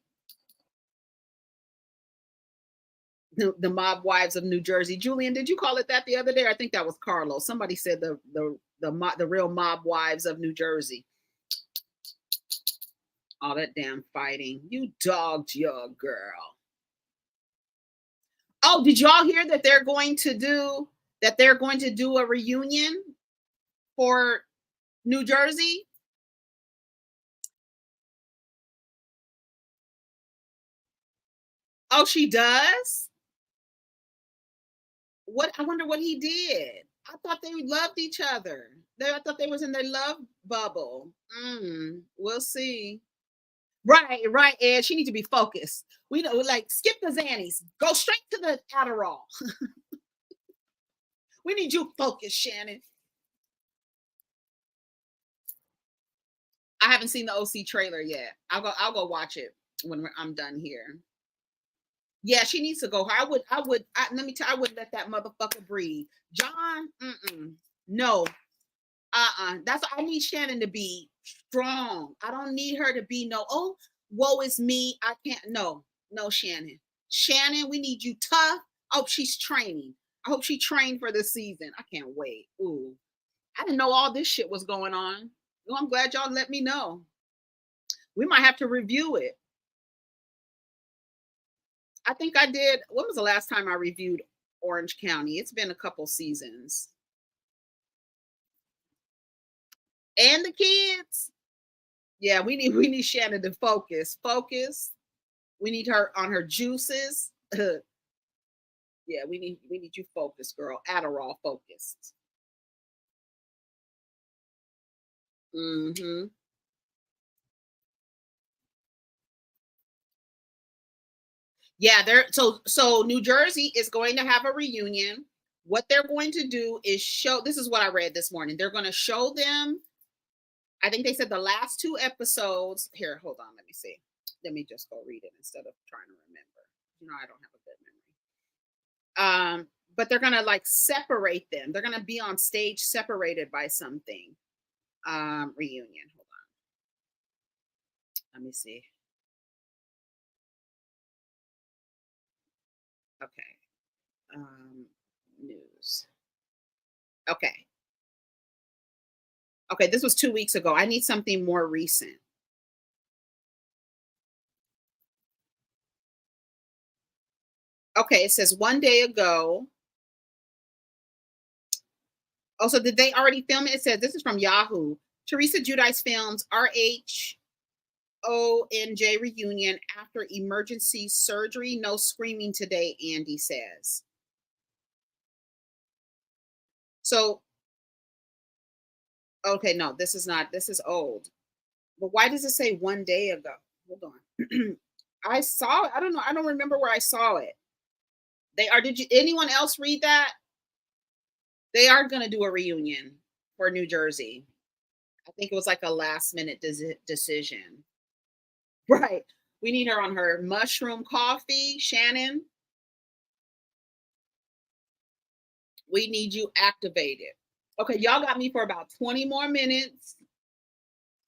The mob wives of New Jersey. Julian, did you call it that the other day? I think that was Carlos. Somebody said the real mob wives of New Jersey. All that damn fighting. You dogged your girl. Oh, did y'all hear that they're going to do a reunion for New Jersey? Oh, she does? What? I wonder what he did. I thought they loved each other. I thought they was in their love bubble. We'll see. Right, Ed. She needs to be focused. We know, like, skip the Xannies. Go straight to the Adderall. We need you focused, Shannon. I haven't seen the OC trailer yet. I'll go watch it when I'm done here. Yeah, she needs to go. Let me tell you, I wouldn't let that motherfucker breathe. John, no. That's I need Shannon to be strong. I don't need her to be no, oh, woe is me. I can't. No, no, Shannon. Shannon, we need you tough. I hope she's training. I hope she trained for this season. I can't wait. Ooh. I didn't know all this shit was going on. Well, I'm glad y'all let me know. We might have to review it. I think I did. When was the last time I reviewed Orange County? It's been a couple seasons. And the kids. Yeah, we need Shannon to focus. Focus. We need her on her juices. Yeah, we need you focused, girl. Adderall focused. Mm-hmm. Yeah, they're so New Jersey is going to have a reunion. What they're going to do is show, this is what I read this morning. They're going to show them, I think they said the last two episodes. Here, hold on, let me see. Let me just go read it instead of trying to remember. I don't have a good memory. But they're gonna like separate them. They're gonna be on stage separated by something. Reunion. Hold on. Let me see. Okay. News. Okay. Okay, this was 2 weeks ago. I need something more recent. Okay, it says 1 day ago. Also, did they already film it? It says this is from Yahoo. Teresa Giudice films RHONJ reunion after emergency surgery. No screaming today, Andy says. So, okay, no, this is not. This is old. But why does it say 1 day ago? Hold on. I saw it. I don't know. I don't remember where I saw it. They are. Did you? Anyone else read that? They are going to do a reunion for New Jersey. I think it was like a last minute decision. Right. We need her on her mushroom coffee, Shannon. We need you activated. Okay, y'all got me for about 20 more minutes,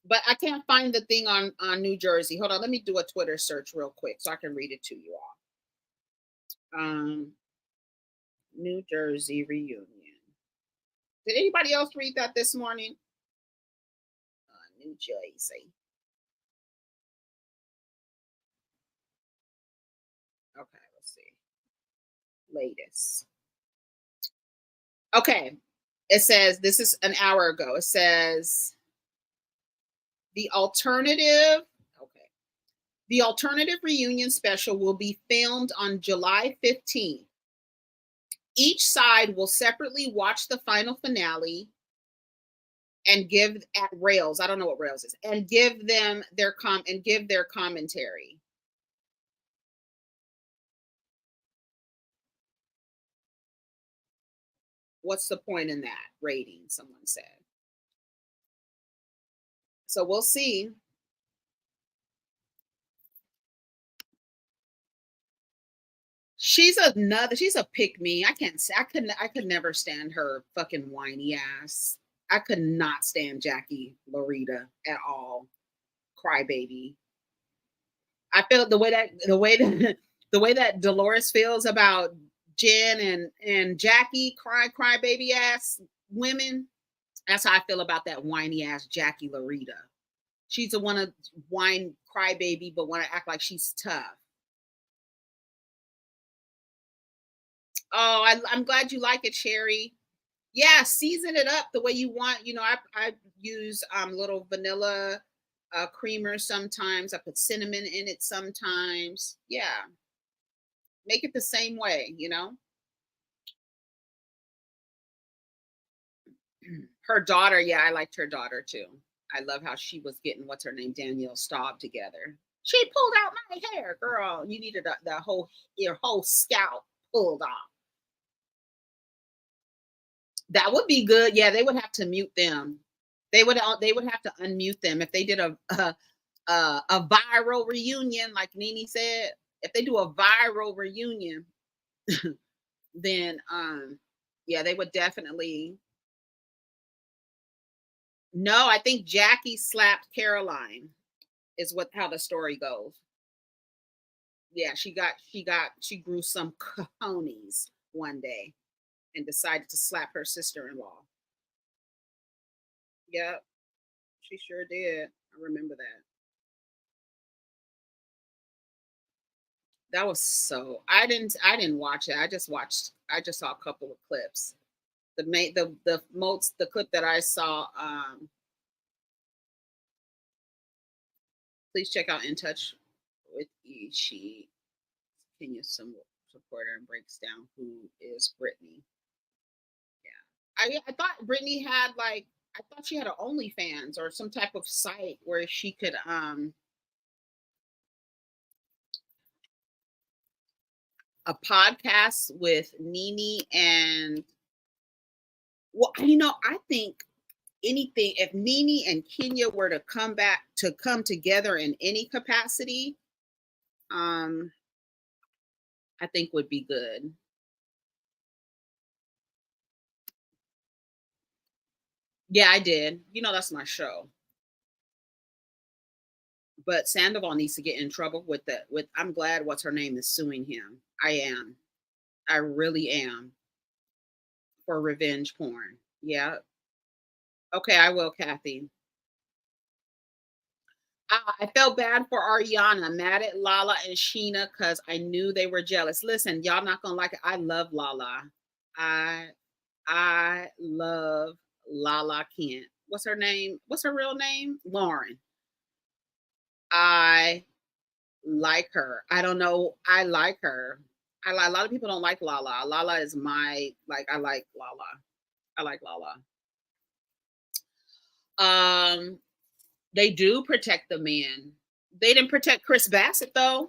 but I can't find the thing on New Jersey. Hold on, let me do a Twitter search real quick so I can read it to you all. New Jersey reunion. Did anybody else read that this morning? New Jersey. Okay, let's see. Latest. Okay, it says this is an hour ago. It says the alternative. Okay, the alternative reunion special will be filmed on July 15th. Each side will separately watch the final finale and give at Rails. I don't know what Rails is, and give them their commentary. What's the point in that rating? Someone said. So we'll see. She's a pick me. I can't say I could never stand her fucking whiny ass. I could not stand Jackie Loretta at all. Crybaby. I feel the way that Dolores feels about Jen and Jackie, crybaby ass women. That's how I feel about that whiny ass Jackie Loretta. She's the one to whine crybaby, but want to act like she's tough. Oh, I'm glad you like it, Sherry. Yeah, season it up the way you want. I use little vanilla creamer sometimes. I put cinnamon in it sometimes. Yeah, make it the same way. Her daughter, yeah, I liked her daughter too. I love how she was getting what's her name, Danielle Staub together. She pulled out my hair, girl. You needed your whole scalp pulled off. That would be good. Yeah, they would have to mute them. They would have to unmute them if they did a viral reunion, like Nene said. if they do a viral reunion, then yeah, they would definitely. No, I think Jackie slapped Caroline is what how the story goes. Yeah, she grew some cojones one day and decided to slap her sister-in-law. Yep, she sure did. I remember that. That was so I didn't watch it. I just saw a couple of clips. The clip that I saw, please check out In Touch with E. She Kenya some supporter and breaks down who is Brittany. Yeah. I thought Brittany had like I thought she had an OnlyFans or some type of site where she could a podcast with Nene and well, I think anything if Nene and Kenya were to come together in any capacity, um, I think would be good. Yeah, I did. That's my show. But Sandoval needs to get in trouble with the with I'm glad what's her name is suing him. I am. I really am for revenge porn. Yeah. Okay, I will, Kathy. I felt bad for Ariana, mad at Lala and Sheena because I knew they were jealous. Listen, y'all not gonna like it. I love Lala. I I love Lala Kent. What's her name? What's her real name? Lauren. I like her. I don't know. I like her. A lot of people don't like Lala. Lala is my like. I like Lala. I like Lala. Um, they do protect the men. They didn't protect Chris Bassett though.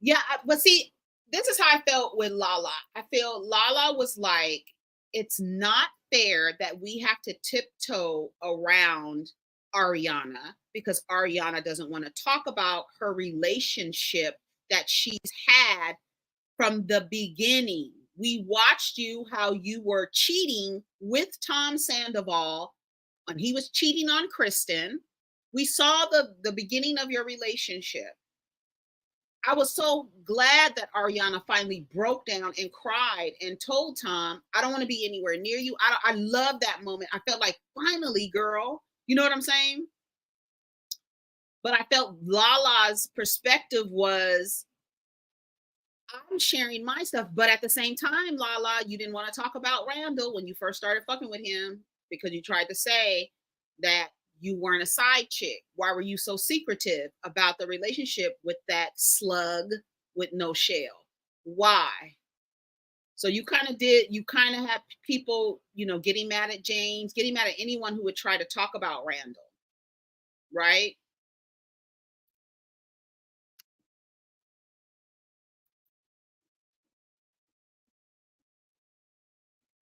Yeah, but see, this is how I felt with Lala. I feel Lala was like, it's not fair that we have to tiptoe around Ariana because Ariana doesn't want to talk about her relationship that she's had from the beginning. We watched you how you were cheating with Tom Sandoval when he was cheating on Kristen. We saw the beginning of your relationship. I was so glad that Ariana finally broke down and cried and told Tom, I don't want to be anywhere near you. I love that moment. I felt like, finally, girl. You know what I'm saying? But I felt Lala's perspective was, I'm sharing my stuff. But at the same time, Lala, you didn't want to talk about Randall when you first started fucking with him because you tried to say that you weren't a side chick. Why were you so secretive about the relationship with that slug with no shell? Why? So you kind of have people, getting mad at James, getting mad at anyone who would try to talk about Randall, right?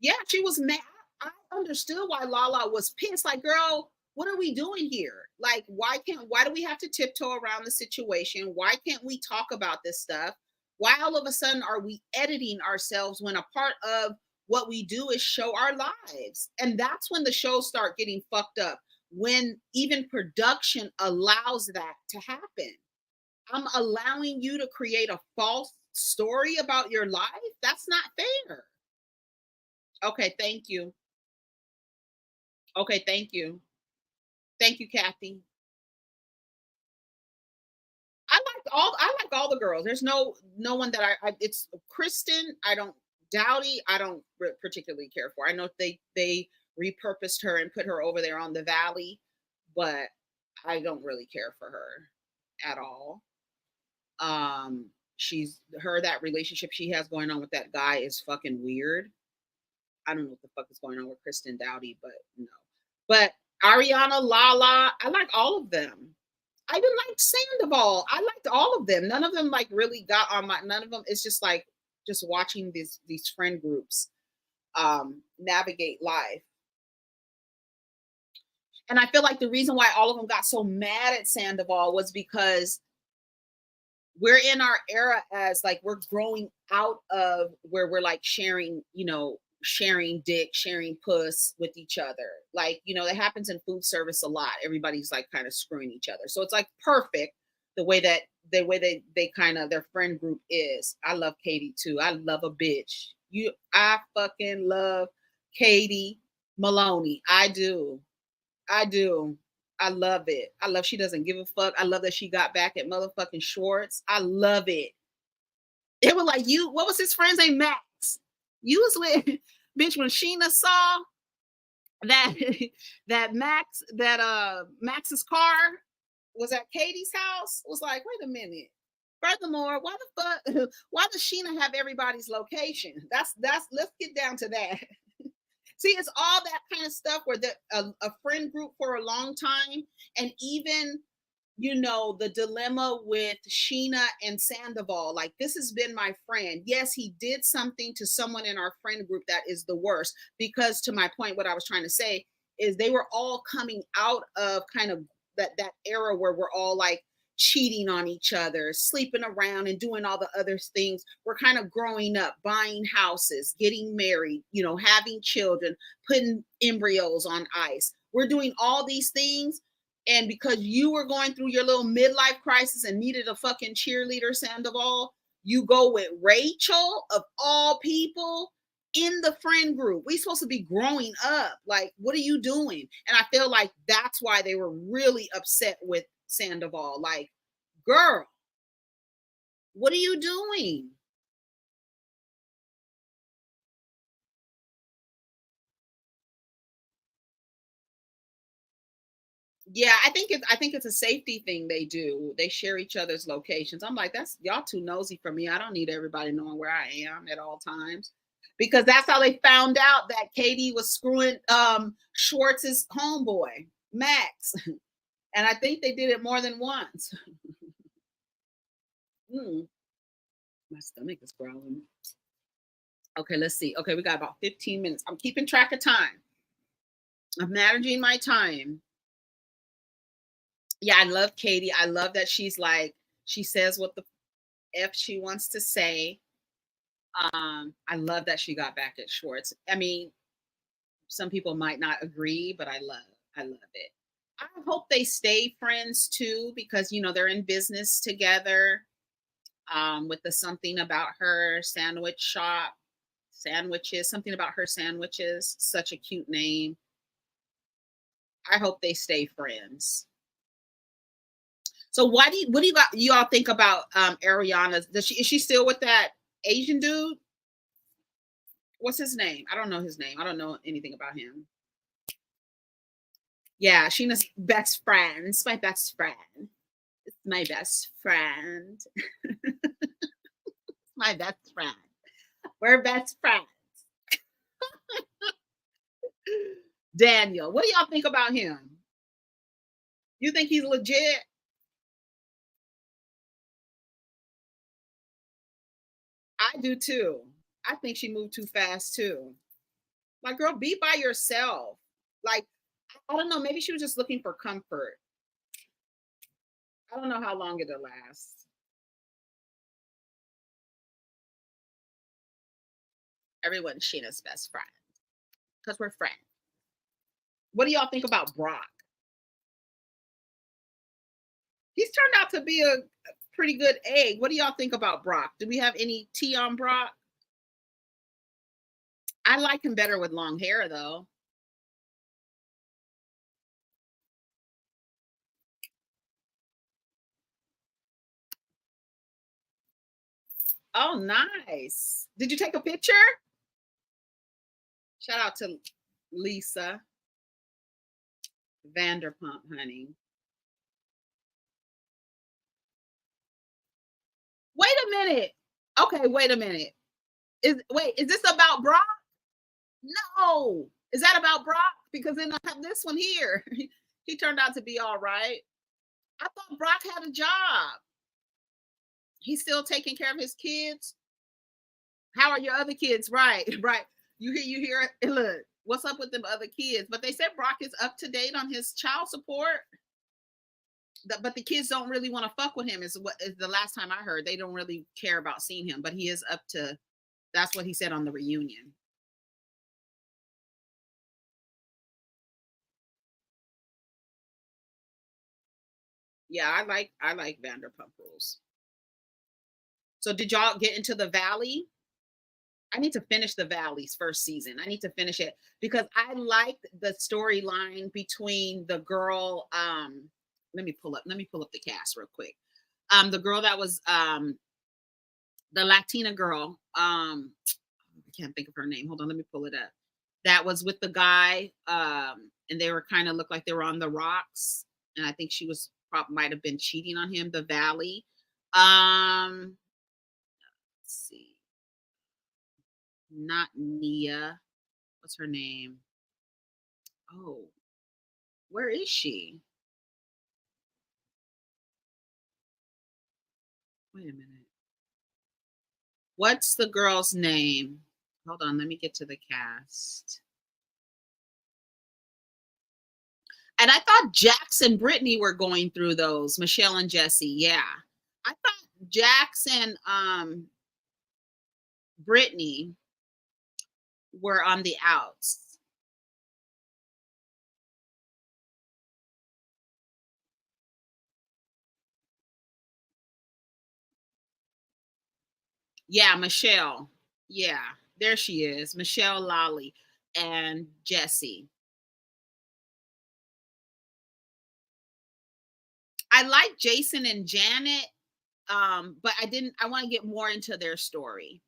Yeah, she was mad. I understood why Lala was pissed. Like, girl, what are we doing here? Like, why do we have to tiptoe around the situation? Why can't we talk about this stuff? Why all of a sudden are we editing ourselves when a part of what we do is show our lives? And that's when the shows start getting fucked up. When even production allows that to happen. I'm allowing you to create a false story about your life. That's not fair. Okay, thank you. Okay, thank you. Thank you, Kathy. I like all the girls. There's no one that it's Kristen. I don't Dowdy. I don't particularly care for. I know they repurposed her and put her over there on the Valley, but I don't really care for her at all. She's her that relationship she has going on with that guy is fucking weird. I don't know what the fuck is going on with Kristen Dowdy, but no. But Ariana, Lala, I like all of them. I even liked Sandoval. I liked all of them. None of them like really got on my. None of them. It's just like just watching these friend groups navigate life. And I feel like the reason why all of them got so mad at Sandoval was because we're in our era as like we're growing out of where we're like sharing, sharing dick, sharing puss with each other. Like, that happens in food service a lot. Everybody's like kind of screwing each other. So it's like perfect the way that they kind of their friend group is. I love Katie too. I love a bitch. I fucking love Katie Maloney. I do. I do. I love it. I love she doesn't give a fuck. I love that she got back at motherfucking Schwartz. I love it. It was like what was his friend's name? Max. You was with bitch when Sheena saw that Max's car was at Katie's house. Was like, wait a minute. Furthermore, why the fuck why does Sheena have everybody's location? That's let's get down to that. See, it's all that kind of stuff where a friend group for a long time, and even the dilemma with Sheena and Sandoval. Like, this has been my friend. Yes, he did something to someone in our friend group that is the worst. Because to my point, what I was trying to say is they were all coming out of kind of that era where we're all like cheating on each other, sleeping around and doing all the other things. We're kind of growing up, buying houses, getting married, having children, putting embryos on ice. We're doing all these things. And because you were going through your little midlife crisis and needed a fucking cheerleader, Sandoval, you go with Rachel of all people in the friend group. We supposed to be growing up. Like, what are you doing? And I feel like that's why they were really upset with Sandoval. Like, girl, what are you doing? Yeah, I think it's a safety thing they do. They share each other's locations. I'm like, that's y'all too nosy for me. I don't need everybody knowing where I am at all times. Because that's how they found out that Katie was screwing Schwartz's homeboy, Max. And I think they did it more than once. Mm, my stomach is growling. Okay, let's see. Okay, we got about 15 minutes. I'm keeping track of time. I'm managing my time. Yeah, I love Katie. I love that she's like, she says what the F she wants to say. I love that she got back at Schwartz. I mean, some people might not agree, but I love it. I hope they stay friends too, because they're in business together. With the something about her sandwich shop, sandwiches, something about her sandwiches, such a cute name. I hope they stay friends. So what do you all think about Ariana? Is she still with that Asian dude? What's his name? I don't know his name. I don't know anything about him. Yeah, Sheena's best friend. It's my best friend. It's my best friend. My best friend. We're best friends. Daniel, what do y'all think about him? You think he's legit? I do too. I think she moved too fast too. Like, girl, be by yourself. Like, I don't know. Maybe she was just looking for comfort. I don't know how long it'll last. Everyone's Sheena's best friend because we're friends. What do y'all think about Brock? He's turned out to be a pretty good egg. What do y'all think about Brock? Do we have any tea on Brock? I like him better with long hair, though. Oh, nice. Did you take a picture? Shout out to Lisa Vanderpump, honey. Wait a minute. Okay, wait a minute. Is this about Brock? No. Is that about Brock? Because then I have this one here. He turned out to be all right. I thought Brock had a job. He's still taking care of his kids. How are your other kids? Right, right. You hear it. Look. What's up with them other kids? But they said Brock is up to date on his child support. But the kids don't really want to fuck with him. Is what is the last time I heard. They don't really care about seeing him. But he is up to. That's what he said on the reunion. Yeah, I like Vanderpump Rules. So did y'all get into the Valley? I need to finish the Valley's first season. I need to finish it because I liked the storyline between the girl. Let me pull up the cast real quick. The girl that was the Latina girl. I can't think of her name. Hold on, let me pull it up. That was with the guy, and they were kind of looked like they were on the rocks, and I think she was probably might have been cheating on him. The Valley. Let's see. Not Nia. What's her name? Oh, where is she? Wait a minute. What's the girl's name? Hold on, let me get to the cast. And I thought Jax and Brittany were going through those. Michelle and Jesse. Yeah. I thought Jax and Brittany were on the outs. Yeah, Michelle. Yeah, there she is. Michelle Lolly and Jesse. I like Jason and Janet, but I want to get more into their story.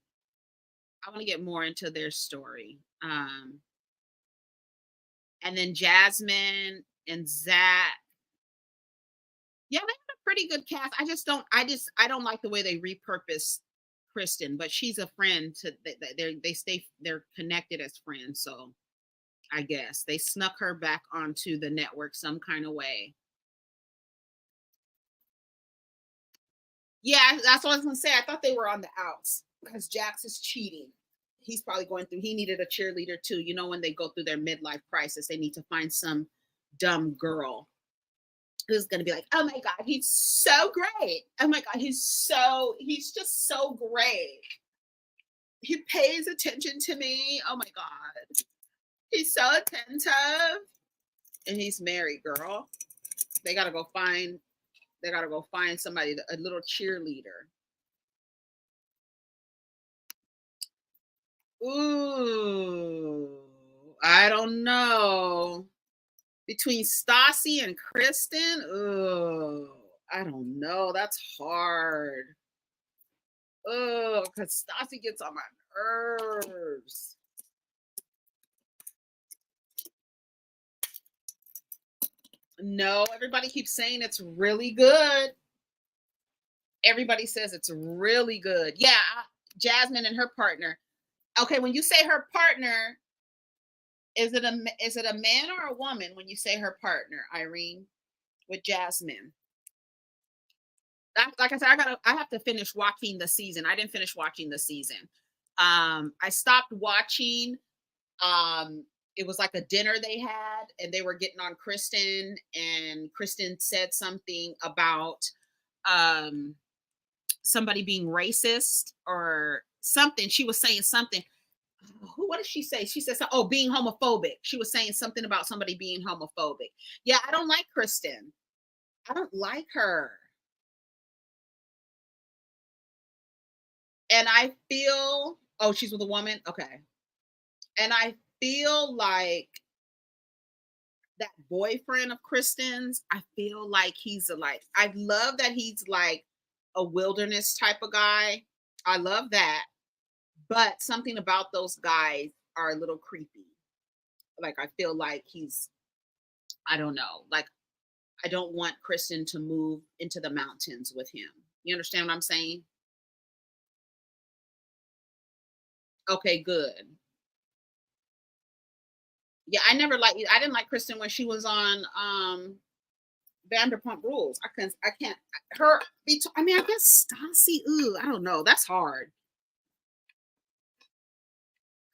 I want to get more into their story. And then Jasmine and Zach. Yeah, they have a pretty good cast. I don't like the way they repurpose Kristen, but she's a friend to they're connected as friends, so I guess they snuck her back onto the network some kind of way. Yeah, that's what I was gonna say. I thought they were on the outs because Jax is cheating. He's probably going through. He needed a cheerleader too. You know, when they go through their midlife crisis, they need to find some dumb girl who's gonna be like, "Oh my god, he's so great! Oh my god, he's just so great. He pays attention to me. Oh my god, he's so attentive." And he's married, girl. They gotta go find. They gotta go find somebody, a little cheerleader. Ooh, I don't know. Between Stassi and Kristen, ooh, I don't know. That's hard. Oh, because Stassi gets on my nerves. No, everybody keeps saying it's really good. Everybody says it's really good. Yeah, Jasmine and her partner. Okay, when you say her partner, is it a man or a woman when you say her partner, Irene, with Jasmine? Like I said, I have to finish watching the season. I didn't finish watching the season. I stopped watching. It was like a dinner they had, and they were getting on Kristen, and Kristen said something about somebody being racist or something. She was saying something. What did she say? She said, "Oh, being homophobic." She was saying something about somebody being homophobic. Yeah, I don't like Kristen. I don't like her. And I feel, oh, she's with a woman? Okay. And I feel like that boyfriend of Kristen's, I feel like I love that he's like a wilderness type of guy. I love that. But something about those guys are a little creepy. Like, I feel like I don't know, like, I don't want Kristen to move into the mountains with him. You understand what I'm saying? Okay, good. Yeah, I didn't like Kristen when she was on Vanderpump Rules. I can't her I mean, I guess Stassi, ooh, I don't know. That's hard.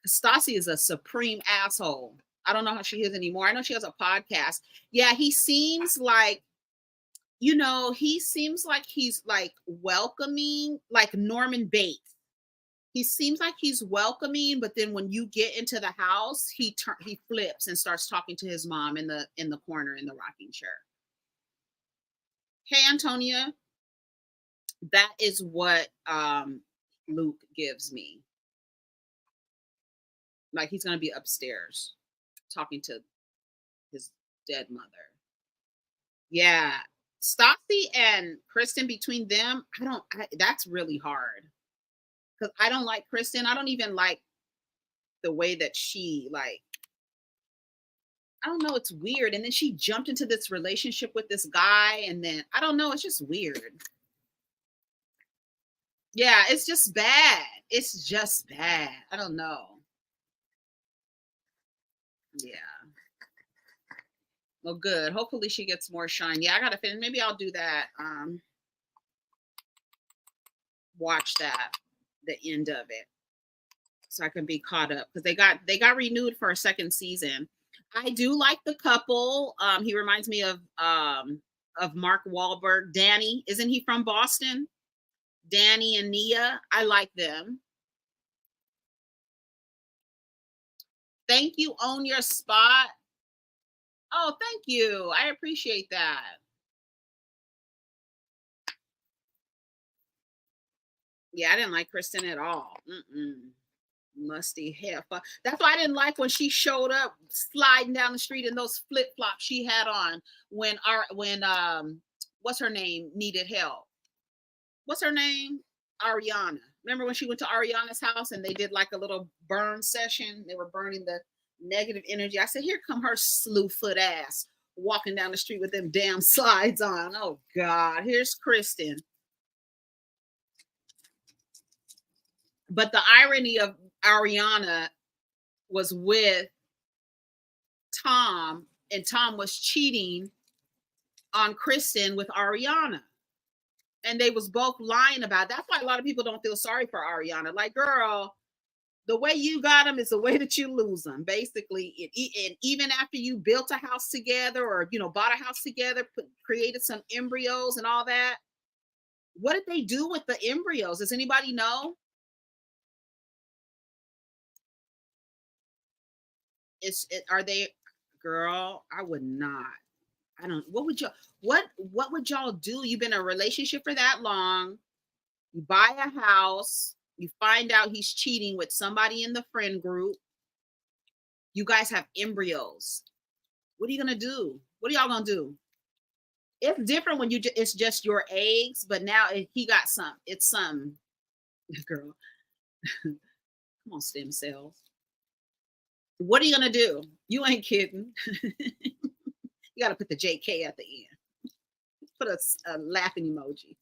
Stassi is a supreme asshole. I don't know how she is anymore. I know she has a podcast. Yeah, he seems like, he seems like he's like welcoming, like Norman Bates. He seems like he's welcoming, but then when you get into the house, he flips and starts talking to his mom in the corner in the rocking chair. Hey, Antonia, that is what Luke gives me. Like he's gonna be upstairs talking to his dead mother. Yeah, Stassi and Kristen, between them, that's really hard because I don't like Kristen. I don't even like the way that she like. I don't know. It's weird. And then she jumped into this relationship with this guy, and then I don't know. It's just weird. Yeah, it's just bad. It's just bad. I don't know. Yeah. Well, good. Hopefully she gets more shine. Yeah, I gotta finish. Maybe I'll do that. Watch that, the end of it, so I can be caught up because they got renewed for a second season. I do like the couple. He reminds me of Mark Wahlberg. Danny, isn't he from Boston? Danny and Nia. I like them. Thank you. Own your spot. Oh, thank you. I appreciate that. Yeah, I didn't like Kristen at all. Musty heifer. That's why I didn't like when she showed up sliding down the street in those flip flops she had on when what's her name needed help. What's her name? Ariana. Remember when she went to Ariana's house and they did like a little burn session? They were burning the negative energy. I said, here come her slew foot ass walking down the street with them damn slides on. Oh God, here's Kristen. But the irony of Ariana was with Tom, and Tom was cheating on Kristen with Ariana. And they was both lying about it. That's why a lot of people don't feel sorry for Ariana. Like, girl, the way you got them is the way that you lose them. Basically, and even after you built a house together or bought a house together, created some embryos and all that. What did they do with the embryos? Does anybody know? Are they, girl? I would not. I don't. What would y'all do? You've been in a relationship for that long. You buy a house. You find out he's cheating with somebody in the friend group. You guys have embryos. What are you gonna do? What are y'all gonna do? It's different when it's just your eggs, but now he got some. It's some girl. Come on, stem cells. What are you gonna do? You ain't kidding. You got to put the JK at the end. Put a laughing emoji.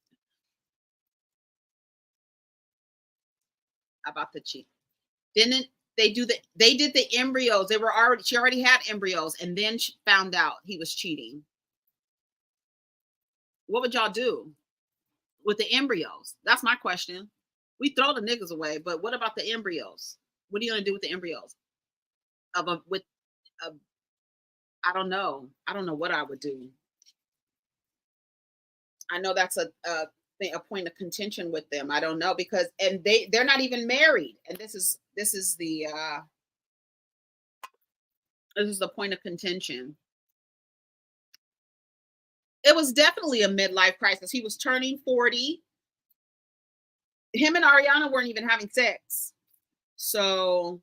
About the cheat. Didn't they did the embryos. She already had embryos and then she found out he was cheating. What would y'all do with the embryos? That's my question. We throw the niggas away, but what about the embryos? What are you gonna do with the embryos? I don't know. I don't know what I would do. I know that's a point of contention with them. I don't know because they're not even married, and this is the point of contention. It was definitely a midlife crisis. He was turning 40. Him and Ariana weren't even having sex. So,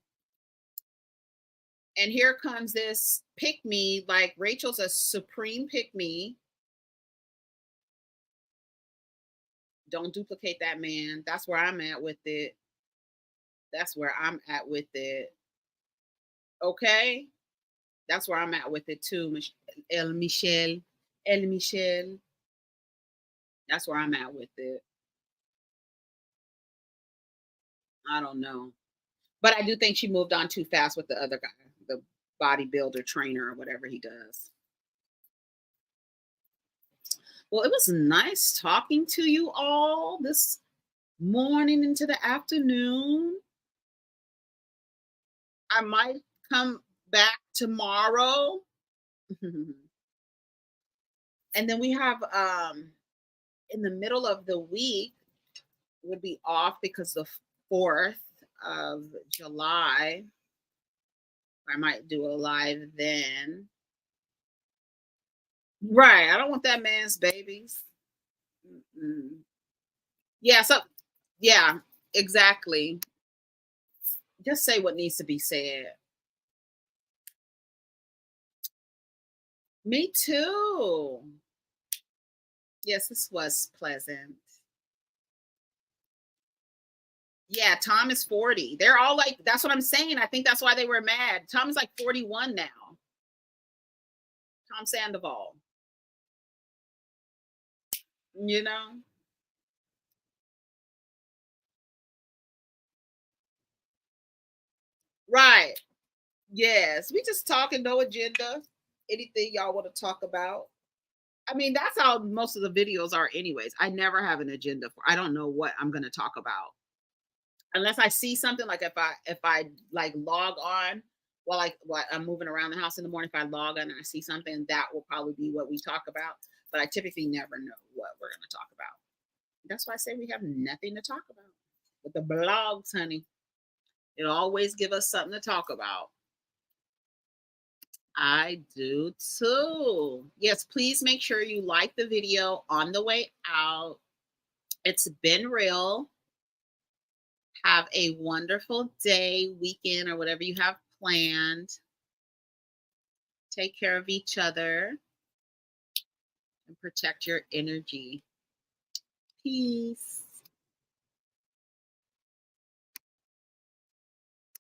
and here comes this pick me, like Rachel's a supreme pick me. Don't duplicate that man. That's where I'm at with it. That's where I'm at with it. Okay? That's where I'm at with it too. El Michel. That's where I'm at with it. I don't know. But I do think she moved on too fast with the other guy, the bodybuilder trainer or whatever he does. Well, it was nice talking to you all this morning into the afternoon. I might come back tomorrow. And then we have in the middle of the week, we'll be off because the 4th of July. I might do a live then. Right. I don't want that man's babies. Mm-mm. Yeah, so yeah, exactly. Just say what needs to be said. Me too. Yes, this was pleasant. Yeah, Tom is 40. They're all like, that's what I'm saying. I think that's why they were mad. Tom is like 41 now. Tom Sandoval. You know? Right. Yes. We just talking, no agenda. Anything y'all want to talk about. I mean, that's how most of the videos are, anyways. I never have an agenda for. I don't know what I'm going to talk about unless I see something. Like if I like log on while I'm moving around the house in the morning. If I log on and I see something, that will probably be what we talk about. But I typically never know what we're going to talk about. That's why I say we have nothing to talk about. With the blogs, honey, it'll always give us something to talk about. I do too. Yes, please make sure you like the video on the way out. It's been real. Have a wonderful day, weekend, or whatever you have planned. Take care of each other and protect your energy. Peace.